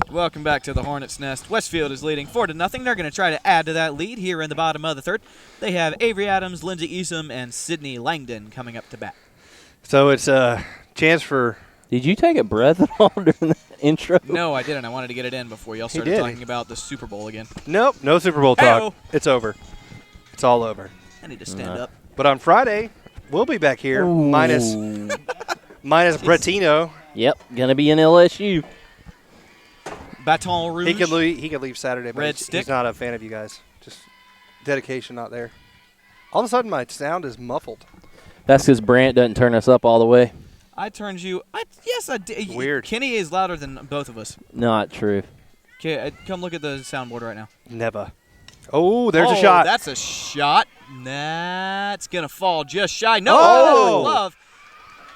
Welcome back to the Hornets' Nest. Westfield is leading 4-0. They're going to try to add to that lead here in the bottom of the third. They have Avery Adams, Lindsey Easom, and Sydney Langdon coming up to bat. So it's a chance for. Did you take a breath at all during the intro? No, I didn't. I wanted to get it in before y'all started did. talking about the Super Bowl again. Nope, no Super Bowl talk. Hey-o. It's over. It's all over. I need to stand up. But on Friday, we'll be back here minus Brettino. Yep, gonna be in LSU. Baton Rouge. He could leave Saturday, but he's not a fan of you guys. Just dedication not there. All of a sudden, my sound is muffled. That's because Brant doesn't turn us up all the way. I turned you. Yes, I did. Weird. Kenny is louder than both of us. Not true. Okay, come look at the soundboard right now. Never. Oh, there's a shot. That's a shot. That's going to fall just shy. No, Oh! Love.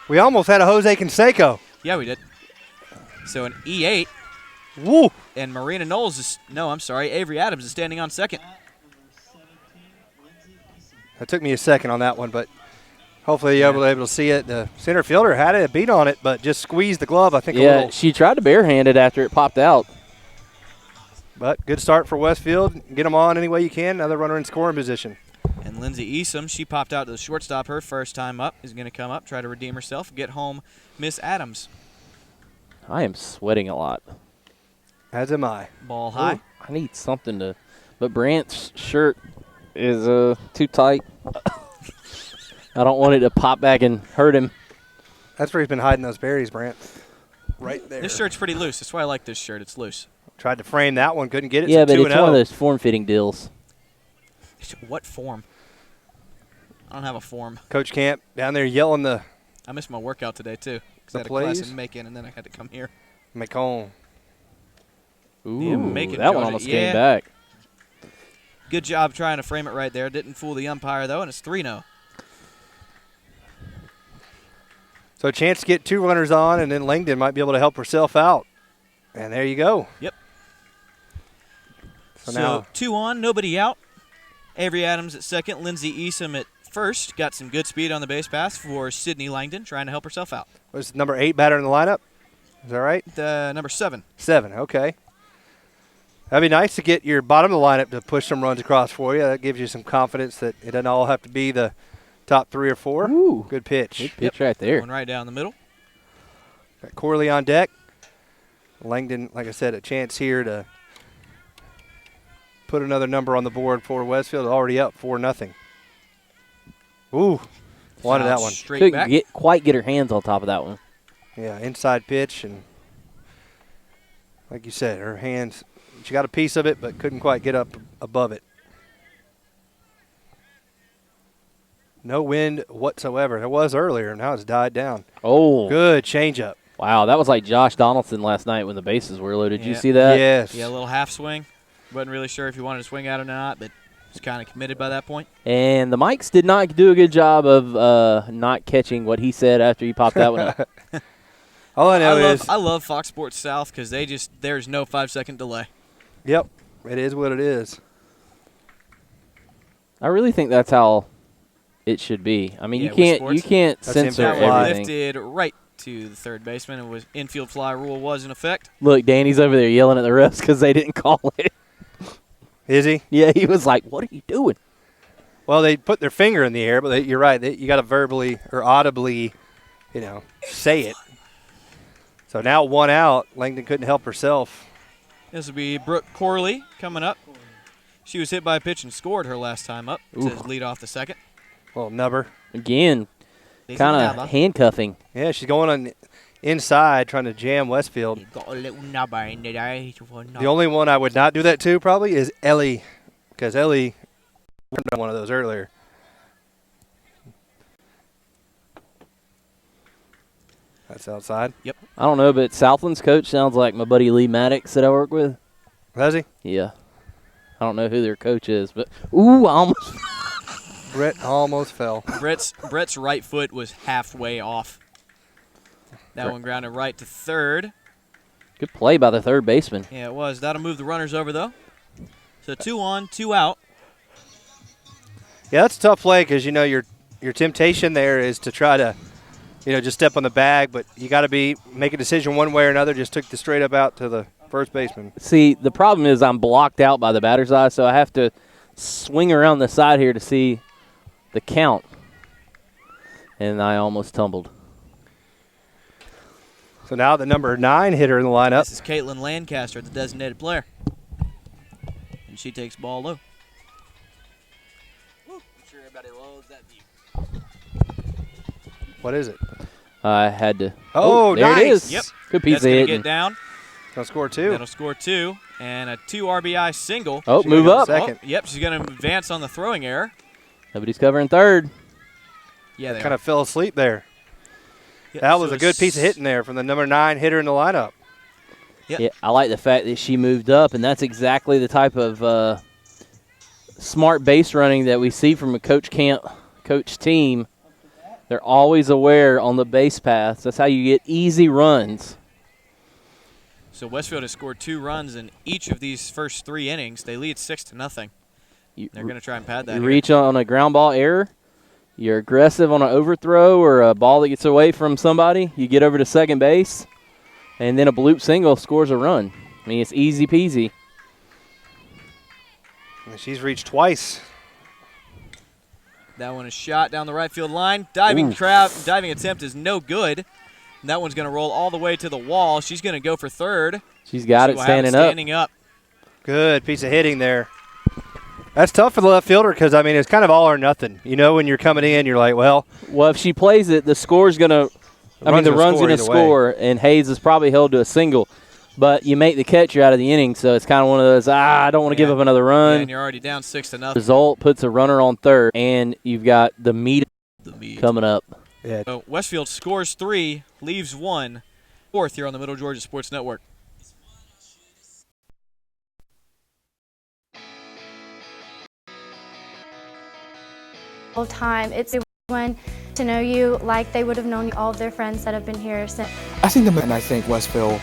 We almost had a Jose Canseco. Yeah, we did. So an E8. Woo! And Marina Knowles is, no, I'm sorry, Avery Adams is standing on second. It took me a second on that one, but hopefully you're able to see it. The center fielder had a beat on it, but just squeezed the glove, I think, a little. She tried to barehand it after it popped out. But good start for Westfield. Get them on any way you can. Another runner in scoring position. And Lindsay Easom, she popped out to the shortstop her first time up, is going to come up, try to redeem herself, get home Miss Adams. I am sweating a lot. As am I. Ball high. Ooh, I need something to. But Brant's shirt is too tight. I don't want it to pop back and hurt him. That's where he's been hiding those berries, Brant. Right there. This shirt's pretty loose. That's why I like this shirt. It's loose. Tried to frame that one, couldn't get it. Yeah, so but it's 2-0. one of those form-fitting deals. What form? I don't have a form. Coach Camp down there yelling the. I missed my workout today, too, because I had a plays? class in Macon, and then I had to come here. Macon. Ooh, Yeah, Macon, that one Georgia. almost Yeah. came back. Good job trying to frame it right there. Didn't fool the umpire, though, and it's 3-0. So a chance to get 2 runners on, and then Langdon might be able to help herself out. And there you go. Yep. So now 2 on, nobody out. Avery Adams at second. Lindsay Easom at first. Got some good speed on the base pass for Sydney Langdon, trying to help herself out. was number 8 batter in the lineup? Is that right? Number 7. 7, okay. That'd be nice to get your bottom of the lineup to push some runs across for you. That gives you some confidence that it doesn't all have to be the top 3 or 4. Ooh. Good pitch. Good pitch right there. Going right down the middle. Got Corley on deck. Langdon, like I said, a chance here to put another number on the board for Westfield. Already up 4-0. Ooh, wanted that one. Straight Couldn't back. quite get her hands on top of that one. Yeah, inside pitch, and like you said, her hands, she got a piece of it, but couldn't quite get up above it. No wind whatsoever. There was earlier, now it's died down. Oh. Good changeup. Wow, that was like Josh Donaldson last night when the bases were low. Did you Yeah. see that? Yes. Yeah, a little half swing. Wasn't really sure if he wanted to swing at it or not, but was kind of committed by that point. And the Mikes did not do a good job of not catching what he said after he popped that one up. All I know is I love Fox Sports South because there's no 5-second delay. Yep, it is what it is. I really think that's how it should be. I mean, Yeah, you with can't sports. censor That one everything. lifted right to the third baseman, and was infield fly rule was in effect. Look, Danny's over there yelling at the refs because they didn't call it. Is he? Yeah, he was like, "What are you doing?" Well, they put their finger in the air, but you're right. You got to verbally or audibly, say it. So now 1 out. Langdon couldn't help herself. This will be Brooke Corley coming up. She was hit by a pitch and scored her last time up. It says lead off the second. Little nubber. Again, kind of handcuffing. Yeah, she's going on inside trying to jam Westfield. Got a little nubber in there. The only one I would not do that to probably is Ellie, because Ellie done one of those earlier. That's outside. Yep. I don't know, but Southland's coach sounds like my buddy Lee Maddox that I work with. Does he? Yeah. I don't know who their coach is, but ooh, I almost. Brett almost fell. Brett's right foot was halfway off. That one grounded right to third. Good play by the third baseman. Yeah, it was. That'll move the runners over, though. So 2 on, 2 out. Yeah, that's a tough play because, your temptation there is to try to, just step on the bag, but you got to make a decision one way or another. Just took the straight up out to the first baseman. See, the problem is I'm blocked out by the batter's eye, so I have to swing around the side here to see the count. And I almost tumbled. So now the number 9 hitter in the lineup. This is Caitlin Lancaster, the designated player. And she takes ball low. I'm sure everybody loves that view. What is it? I had to. Oh, there nice. it is. Yep. Good piece That's of going to hitting. get down. Gonna score 2. That'll score 2, and a 2 RBI single. Oh, move up. Second. Oh, yep, she's going to advance on the throwing error. Nobody's covering third. Yeah, they kind of fell asleep there. Yep, that so was a good piece of hitting there from the number 9 hitter in the lineup. Yep. Yeah, I like the fact that she moved up, and that's exactly the type of smart base running that we see from a coach team. They're always aware on the base paths. That's how you get easy runs. So Westfield has scored 2 runs in each of these first 3 innings. They lead 6-0. They're going to try and pad that. You reach on a ground ball error. You're aggressive on an overthrow or a ball that gets away from somebody. You get over to second base, and then a bloop single scores a run. I mean, it's easy peasy. And she's reached twice. That one is shot down the right field line. Diving attempt is no good. And that one's going to roll all the way to the wall. She's going to go for third. She's got it standing up. Good piece of hitting there. That's tough for the left fielder because, I mean, it's kind of all or nothing. You know, when you're coming in, you're like, well, if she plays it, the score's going to – the run's going to score, and Hayes is probably held to a single. But you make the catch, you're out of the inning, so it's kind of one of those, I don't want to give up another run. Yeah, and you're already down 6-0. Result puts a runner on third, and you've got the meat coming up. Yeah. So Westfield scores 3, leaves 1, fourth here on the Middle Georgia Sports Network. Whole time, it's everyone to know you like they would have known all of their friends that have been here since. I think Westfield.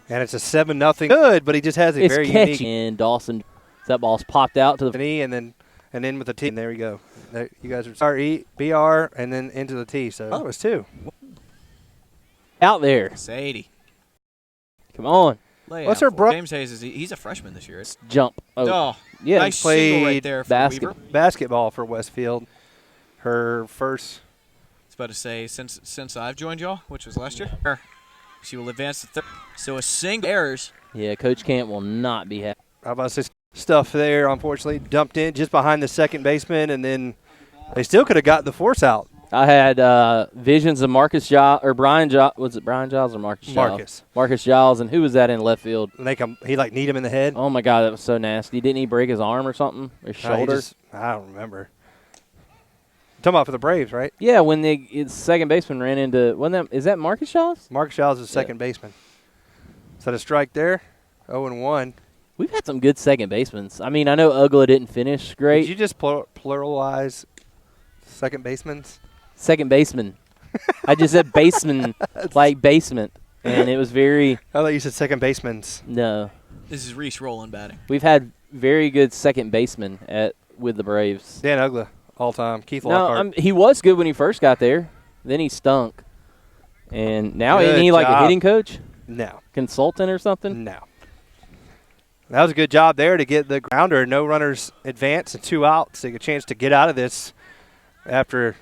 And it's a 7-0 good, but he just has a It's very catchy. unique. And Dawson, that ball's popped out to the knee, and then with the T. And there we go. There, you guys are R-E, B-R, and then into the T. So it was 2. out there. Sadie. Come on. What's her brother? James Hayes, he's a freshman this year. Jump. Oh, yeah. Nice single right there for Weaver. Basketball for Westfield. Her first. I was about to say, since I've joined y'all, which was last year, she will advance to third. So a single errors. Yeah, Coach Camp will not be happy. How about this stuff there, unfortunately, dumped in just behind the second baseman, and then they still could have got the force out. I had visions of Marcus Giles, or Brian Giles. Was it Brian Giles or Marcus Giles? Marcus Giles, and who was that in left field? He kneed him in the head. Oh, my God, that was so nasty. Didn't he break his arm or something? Or shoulder? I don't remember. Talking about for the Braves, right? Yeah, when the second baseman ran into – is that Marcus Giles? Marcus Giles is second baseman. Is that a strike there? 0-1. We've had some good second basemen. I mean, I know Ugla didn't finish great. Did you just pluralize second basemen? Second baseman. I just said baseman, like basement, and it was very – I thought you said second basemen. No. This is Reese Rowland batting. We've had very good second basemen with the Braves. Dan Ugla, all time. Keith Lockhart. He was good when he first got there. Then he stunk. And now isn't he like a hitting coach? No. Consultant or something? No. That was a good job there to get the grounder. No runners advance and 2 outs. Take a chance to get out of this after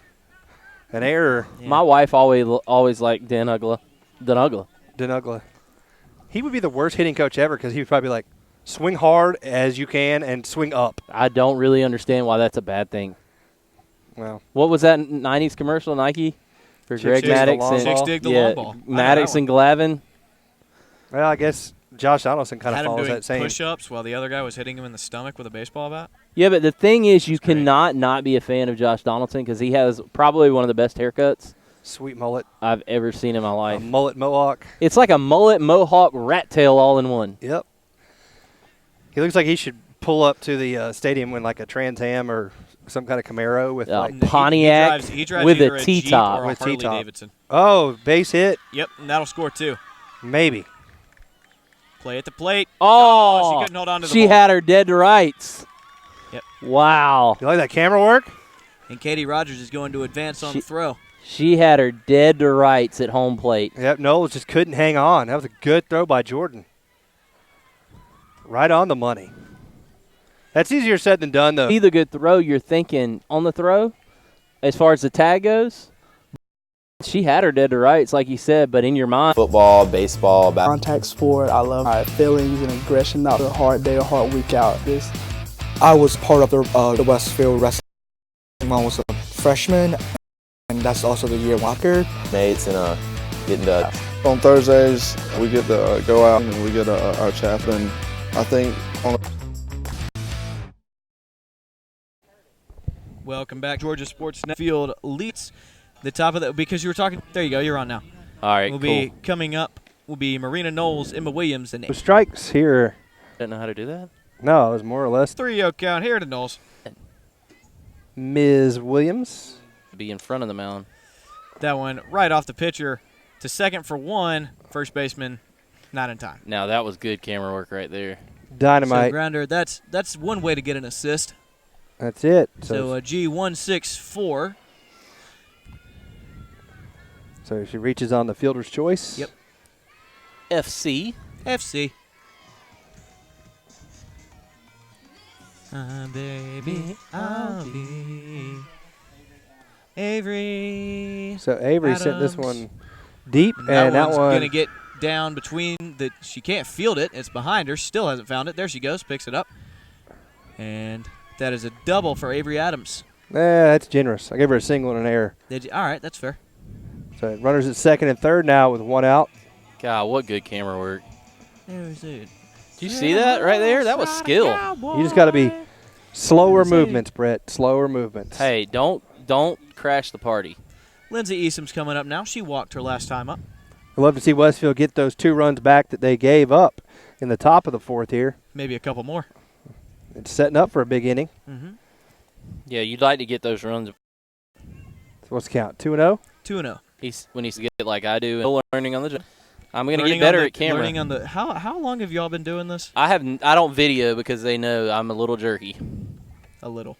an error. Yeah. My wife always liked Dan Ugla. He would be the worst hitting coach ever because he would probably be like, swing hard as you can and swing up. I don't really understand why that's a bad thing. Well, what was that 90s commercial, Nike? For Greg Maddux Chicks dig the long ball. Maddux and Glavin. Well, I guess Josh Donaldson kind of follows that same. Push-ups while the other guy was hitting him in the stomach with a baseball bat. Yeah, but the thing is, you cannot not be a fan of Josh Donaldson because he has probably one of the best haircuts. Sweet mullet. I've ever seen in my life. A mullet mohawk. It's like a mullet mohawk rat tail all in one. Yep. He looks like he should pull up to the stadium in like a Trans Am or some kind of Camaro with like Pontiac he drives with either a T-top. with Harley Davidson. Oh, base hit. Yep, and that'll score 2. Maybe. Play at the plate. Oh, she couldn't hold on to the she ball. had her dead to rights. Yep. Wow. You like that camera work? And Katie Rogers is going to advance on the throw. She had her dead to rights at home plate. Yep, Knowles just couldn't hang on. That was a good throw by Jordan. Right on the money. That's easier said than done, though. See the good throw you're thinking on the throw as far as the tag goes. She had her dead to rights, like you said, but in your mind. Football, baseball, contact sport. I love my feelings and aggression out. A hard day, a hard week out. I was part of the Westfield wrestling team. I was a freshman. And that's also the year Walker. Mates and getting to. On Thursdays, we get to go out and we get our chaplain. I think on. Welcome back. Georgia Sports Field leads the top of the, because you were talking, there you go, you're on now. All right, We'll cool. be coming up, will be Marina Knowles, Emma Williams, and Strikes here. Didn't know how to do that? No, it was more or less 3-0 count here to Knowles. Ms. Williams. Be in front of the mound. That one right off the pitcher to second for one. First baseman not in time. Now, that was good camera work right there. Dynamite. So, Grounder, that's one way to get an assist. That's it. So, G164. So she reaches on the fielder's choice. Yep. FC. FC. Baby, I'll be Avery. So Avery sent this one deep, and that one's one going to get down between the. She can't field it. It's behind her. Still hasn't found it. There she goes. Picks it up. And that is a double for Avery Adams. that's generous. I gave her a single and an error. All right, that's fair. So runners at second and third now with one out. God, what good camera work. There's it. Did you see that right there? That was skill. You just got to be slower movements, Brett. Slower movements. Hey, don't crash the party. Lindsay Easom's coming up now. She walked her last time up. I'd love to see Westfield get those 2 runs back that they gave up in the top of the fourth here. Maybe a couple more. It's setting up for a big inning. Mm-hmm. Yeah, you'd like to get those runs. So what's the count? 2-0? 2-0. When he's get it like I do, and learning on the job. I'm going to get better at camera. Learning on the how long have y'all been doing this? I don't video because they know I'm a little jerky. A little.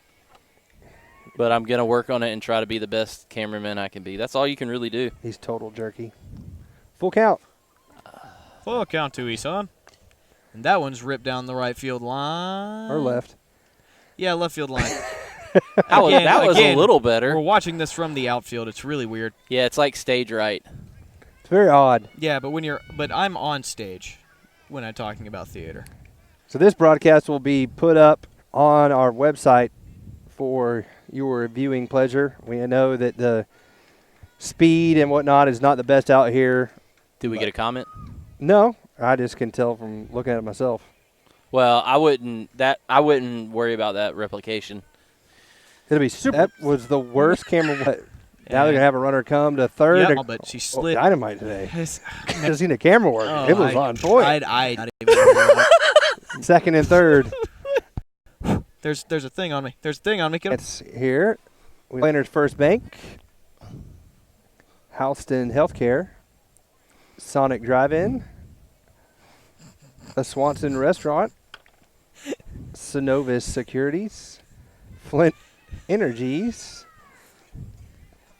But I'm going to work on it and try to be the best cameraman I can be. That's all you can really do. He's total jerky. Full count. Full count to Eason. And that one's ripped down the right field line. Or left. Yeah, left field line. That was a little better. We're watching this from the outfield. It's really weird. Yeah, it's like stage right. It's very odd. Yeah, but I'm on stage when I'm talking about theater. So this broadcast will be put up on our website for your viewing pleasure. We know that the speed and whatnot is not the best out here. Did we get a comment? No, I just can tell from looking at it myself. Well, I wouldn't worry about that replication. It'll be super. That was the worst camera. Now they're going to have a runner come to third. Yep, but she slid. Dynamite today. Just seen the camera work. It was on point. I not even Second and third. There's a thing on me. There's a thing on me. It's here. Planter's First Bank. Houston Healthcare. Sonic Drive-In. The Swanson Restaurant. Synovus Securities. Flint Energies.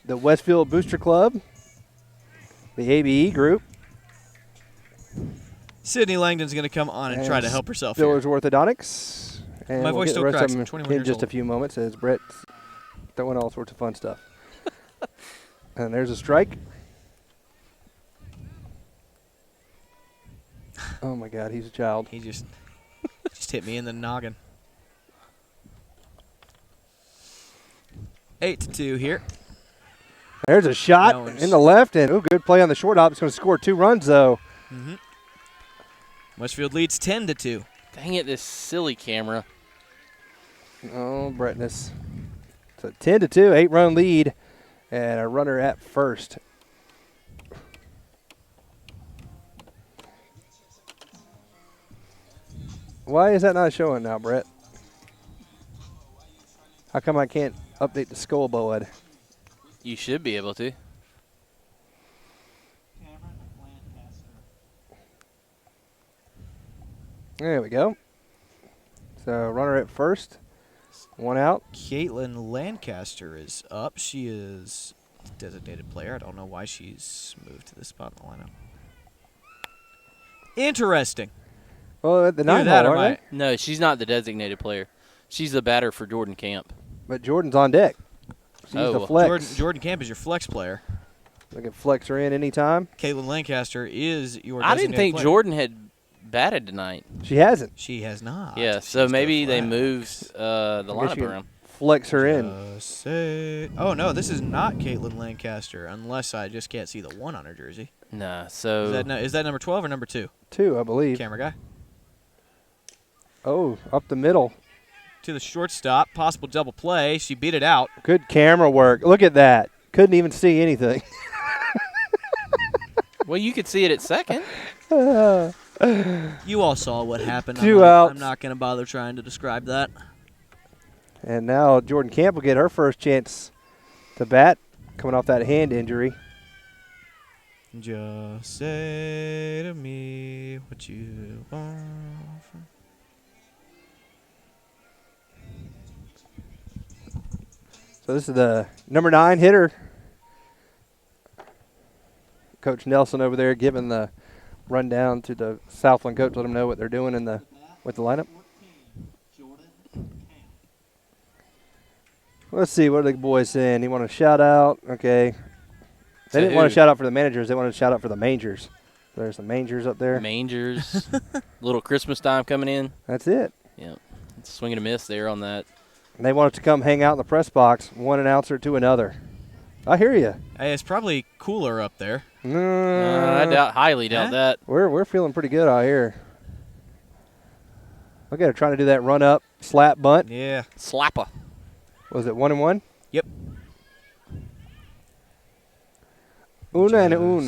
The Westfield Booster Club. The ABE Group. Sydney Langdon's going to come on and try to help herself here. Stillers Orthodontics. And My we'll voice get still the rest cracks. of I'm them 21 in years just old. a few moments as Brett's throwing all sorts of fun stuff. And there's a strike. Oh, my God, he's a child. He just hit me in the noggin. 8-2 here. There's a shot in the left, and good play on the shortstop. It's going to score 2 runs, though. Mm-hmm. Westfield leads 10-2. Dang it, this silly camera. Oh, Brettness. So 10-2, 8-run lead, and a runner at first. Why is that not showing now, Brett? How come I can't update the scoreboard? You should be able to. There we go. So runner at first, 1 out. Caitlin Lancaster is up. She is a designated player. I don't know why she's moved to this spot in the lineup. Interesting. Well, at the 9 that hole, or aren't they? No, she's not the designated player. She's the batter for Jordan Camp. But Jordan's on deck. She's the flex. Jordan Camp is your flex player. They can flex her in anytime. Caitlin Lancaster is your I designated didn't think player. Jordan had batted tonight. She hasn't. She has not. Yeah, so maybe they moved the lineup around. flex her in. Oh, no, this is not Caitlin Lancaster, unless I just can't see the 1 on her jersey. Nah, so. Is that number 12 or number 2? 2, I believe. Camera guy. Oh, up the middle. To the shortstop. Possible double play. She beat it out. Good camera work. Look at that. Couldn't even see anything. Well, you could see it at second. You all saw what happened. 2 outs. I'm not going to bother trying to describe that. And now Jordan Camp will get her first chance to bat, coming off that hand injury. Just say to me what you want. So this is the number 9 hitter. Coach Nelson over there giving the rundown to the Southland coach, let them know what they're doing with the lineup. Let's see, what are the boys saying? You want to shout out? Okay. They didn't want to shout out for the managers. They wanted to shout out for the mangers. There's some mangers up there. Mangers. Little Christmas time coming in. That's it. Yeah. Swing and a miss there on that. And they wanted to come hang out in the press box, one announcer to another. I hear you. Hey, it's probably cooler up there. I highly doubt that. We're feeling pretty good out here. Look at her trying to do that run up slap bunt. Yeah. Slapper. Was it 1-1? Yep. Una and un.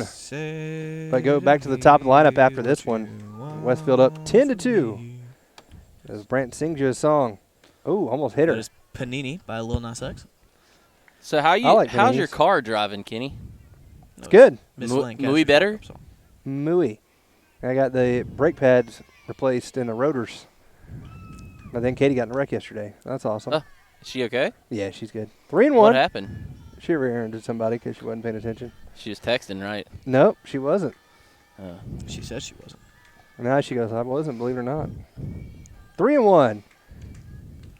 But go back to the top of the lineup after this one. Westfield up 10-2. As Brant sings you a song. Oh, almost hit her. That is Panini by Lil Nas X. So how's your car driving, Kenny? It's good. Muy better? Muy. I got the brake pads replaced in the rotors. But then Katie got in a wreck yesterday. That's awesome. Is she okay? Yeah, she's good. 3-1. What happened? She rear-ended somebody because she wasn't paying attention. She was texting, right? Nope, she wasn't. She said she wasn't. Now she goes, I wasn't, believe it or not. 3-1.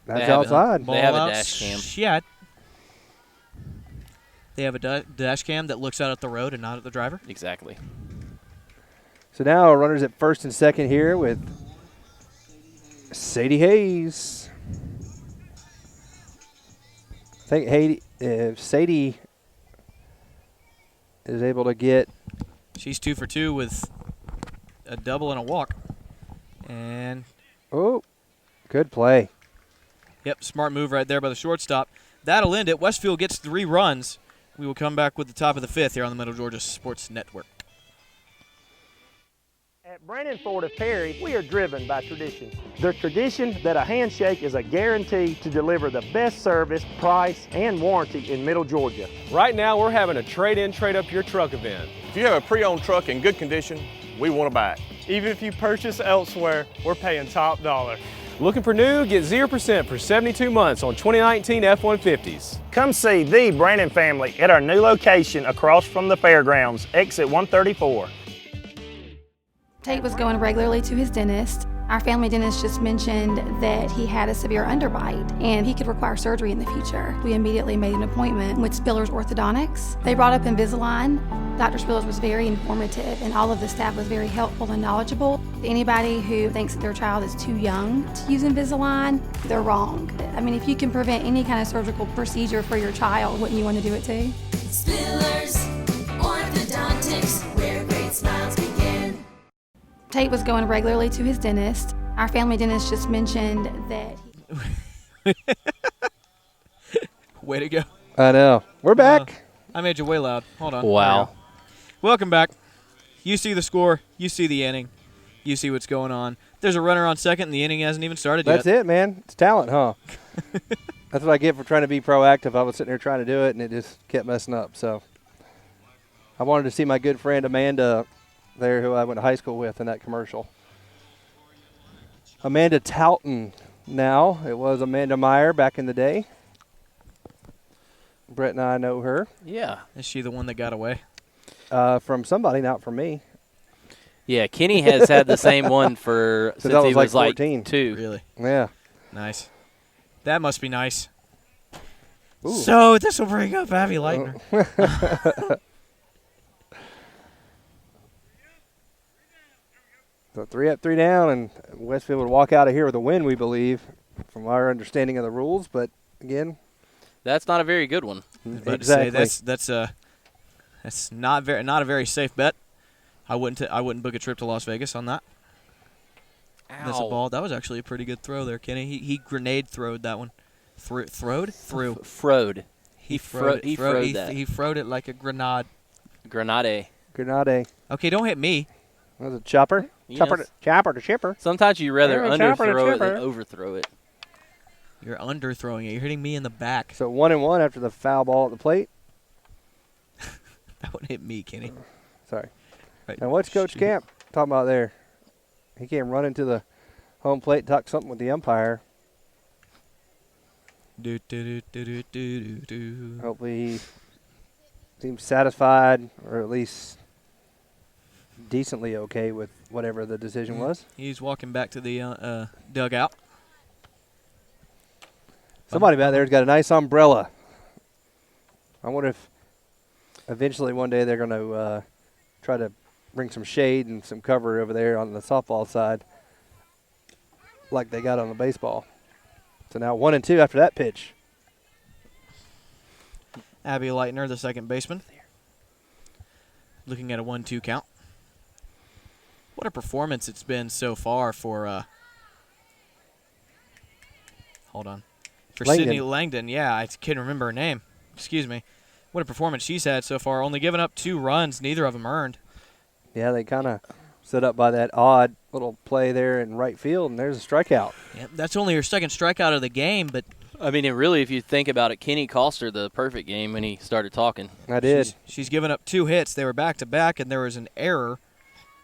That's outside. They have a dash cam. Shit. They have a dash cam that looks out at the road and not at the driver? Exactly. So now runners at first and second here with Sadie Hayes. I think if Sadie is able to get... She's 2 for 2 with a double and a walk. And... Oh, good play. Yep, smart move right there by the shortstop. That'll end it. Westfield gets 3 runs. We will come back with the top of the 5th here on the Middle Georgia Sports Network. At Brandon Ford of Perry, we are driven by tradition. The tradition that a handshake is a guarantee to deliver the best service, price, and warranty in Middle Georgia. Right now, we're having a trade-in, trade-up your truck event. If you have a pre-owned truck in good condition, we want to buy it. Even if you purchase elsewhere, we're paying top dollar. Looking for new? Get 0% for 72 months on 2019 F-150s. Come see the Brandon family at our new location across from the fairgrounds, exit 134. Tate was going regularly to his dentist. Our family dentist just mentioned that he had a severe underbite and he could require surgery in the future. We immediately made an appointment with Spiller's Orthodontics. They brought up Invisalign. Dr. Spillers was very informative and all of the staff was very helpful and knowledgeable. Anybody who thinks that their child is too young to use Invisalign, they're wrong. I mean, if you can prevent any kind of surgical procedure for your child, wouldn't you want to do it too? Spillers Orthodontics, where great smiles begin. Tate was going regularly to his dentist. Our family dentist just mentioned that Way to go. I know. We're back. I made you way loud. Hold on. Wow. Welcome back. You see the score. You see the inning. You see what's going on. There's a runner on second, and the inning hasn't even started That's yet. it, man. It's talent, huh? That's what I get for trying to be proactive. I was sitting there trying to do it, and it just kept messing up. So I wanted to see my good friend Amanda there, who I went to high school with, in that commercial. Amanda Talton now. It was Amanda Meyer back in the day. Brett and I know her. Yeah. Is she the one that got away? From somebody, not from me. Yeah, Kenny has had the same one for since he was like 14. 2. Really? Yeah. Nice. That must be nice. Ooh. So this will bring up Abby Leitner. So 3 up, 3 down, and Westfield would walk out of here with a win, we believe, from our understanding of the rules. But again. That's not a very good one. Exactly. That's not a very safe bet. I wouldn't book a trip to Las Vegas on that. That's a ball. That was actually a pretty good throw there, Kenny. He grenade throwed that one. Through. Throwed. He throwed that. He throwed it like a grenade. Grenade. Okay, don't hit me. That was a chopper. Chopper to chipper. Sometimes you rather Chopper to underthrow it chipper. than overthrow it. You're underthrowing it. You're hitting me in the back. So 1-1 after the foul ball at the plate. That would hit me, Kenny. Sorry. Right. Now what's Coach Camp talking about there? He came running to the home plate and talked something with the umpire. Hopefully he seems satisfied, or at least decently okay with whatever the decision was. He's walking back to the dugout. Somebody back there's got a nice umbrella. I wonder if eventually one day they're going to try to bring some shade and some cover over there on the softball side like they got on the baseball. So now 1-2 after that pitch. Abby Leitner, the second baseman. Looking at a 1-2 count. What a performance it's been so far for hold on. For Langdon. Sydney Langdon. Yeah, I can't remember her name. Excuse me. What a performance she's had so far. Only giving up 2 runs, neither of them earned. Yeah, they kind of set up by that odd little play there in right field, and there's a strikeout. Yeah, that's only her second strikeout of the game, but I mean, really, if you think about it, Kenny cost her the perfect game when he started talking. I did. She's given up 2 hits. They were back-to-back, and there was an error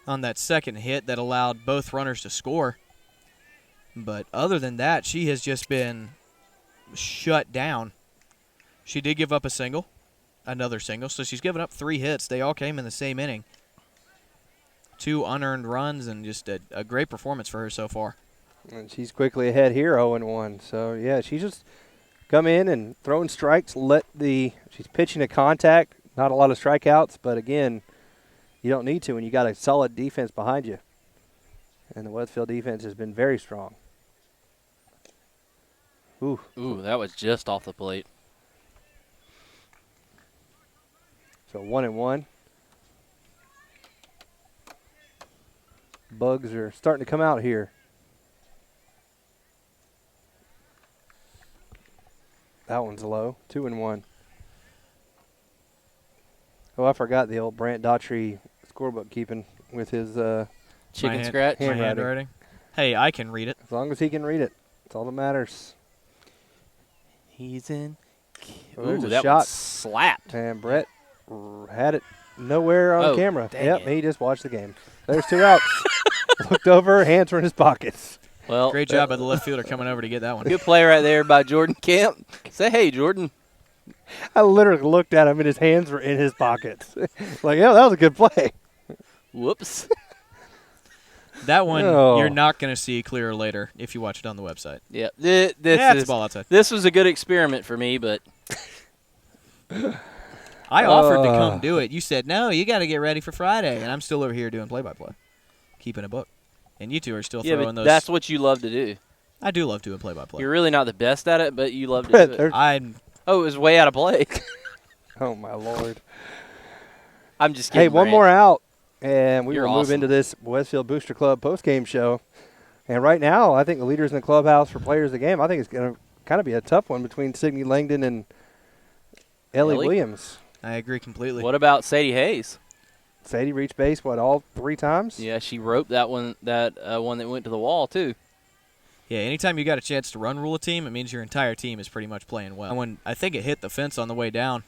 on that second hit that allowed both runners to score. But other than that, she has just been shut down. She did give up a single, another single, so she's given up 3 hits. They all came in the same inning. 2 unearned runs, and just a great performance for her so far. And she's quickly ahead here, 0-1. So, yeah, she's just come in and throwing strikes. She's pitching to contact. Not a lot of strikeouts, but, again, you don't need to when you got a solid defense behind you. And the Westfield defense has been very strong. Ooh, that was just off the plate. So 1-1. Bugs are starting to come out here. That one's low. 2-1. Oh, I forgot the old Brant Daughtry scorebook keeping with his chicken scratch handwriting. Hey, I can read it. As long as he can read it. That's all that matters. He's in. There's Ooh, a that shot. one slapped. And Brett had it nowhere on camera. Dang Yep, it. he just watched the game. There's 2 outs. Looked over, hands were in his pockets. Well, great job by the left fielder coming over to get that one. Good play right there by Jordan Camp. Say hey, Jordan. I literally looked at him and his hands were in his pockets. Like, yeah, that was a good play. Whoops. That one you're not going to see clearer later if you watch it on the website. Yeah, that's the ball outside. This was a good experiment for me, but I offered to come do it. You said, no, you got to get ready for Friday. And I'm still over here doing play-by-play, keeping a book. And you two are still throwing but those. That's what you love to do. I do love doing play-by-play. You're really not the best at it, but you love to do it. It was way out of play. Oh, my Lord. I'm just kidding. Hey, one more out, and we You're will move awesome. into this Westfield Booster Club postgame show. And right now, I think the leaders in the clubhouse for players of the game, I think it's going to kind of be a tough one between Sydney Langdon and Ellie Williams. I agree completely. What about Sadie Hayes? Sadie reached base, all 3 times? Yeah, she roped that one that went to the wall, too. Yeah, anytime you got a chance to run rule a team, it means your entire team is pretty much playing well. And when I think it hit the fence on the way down.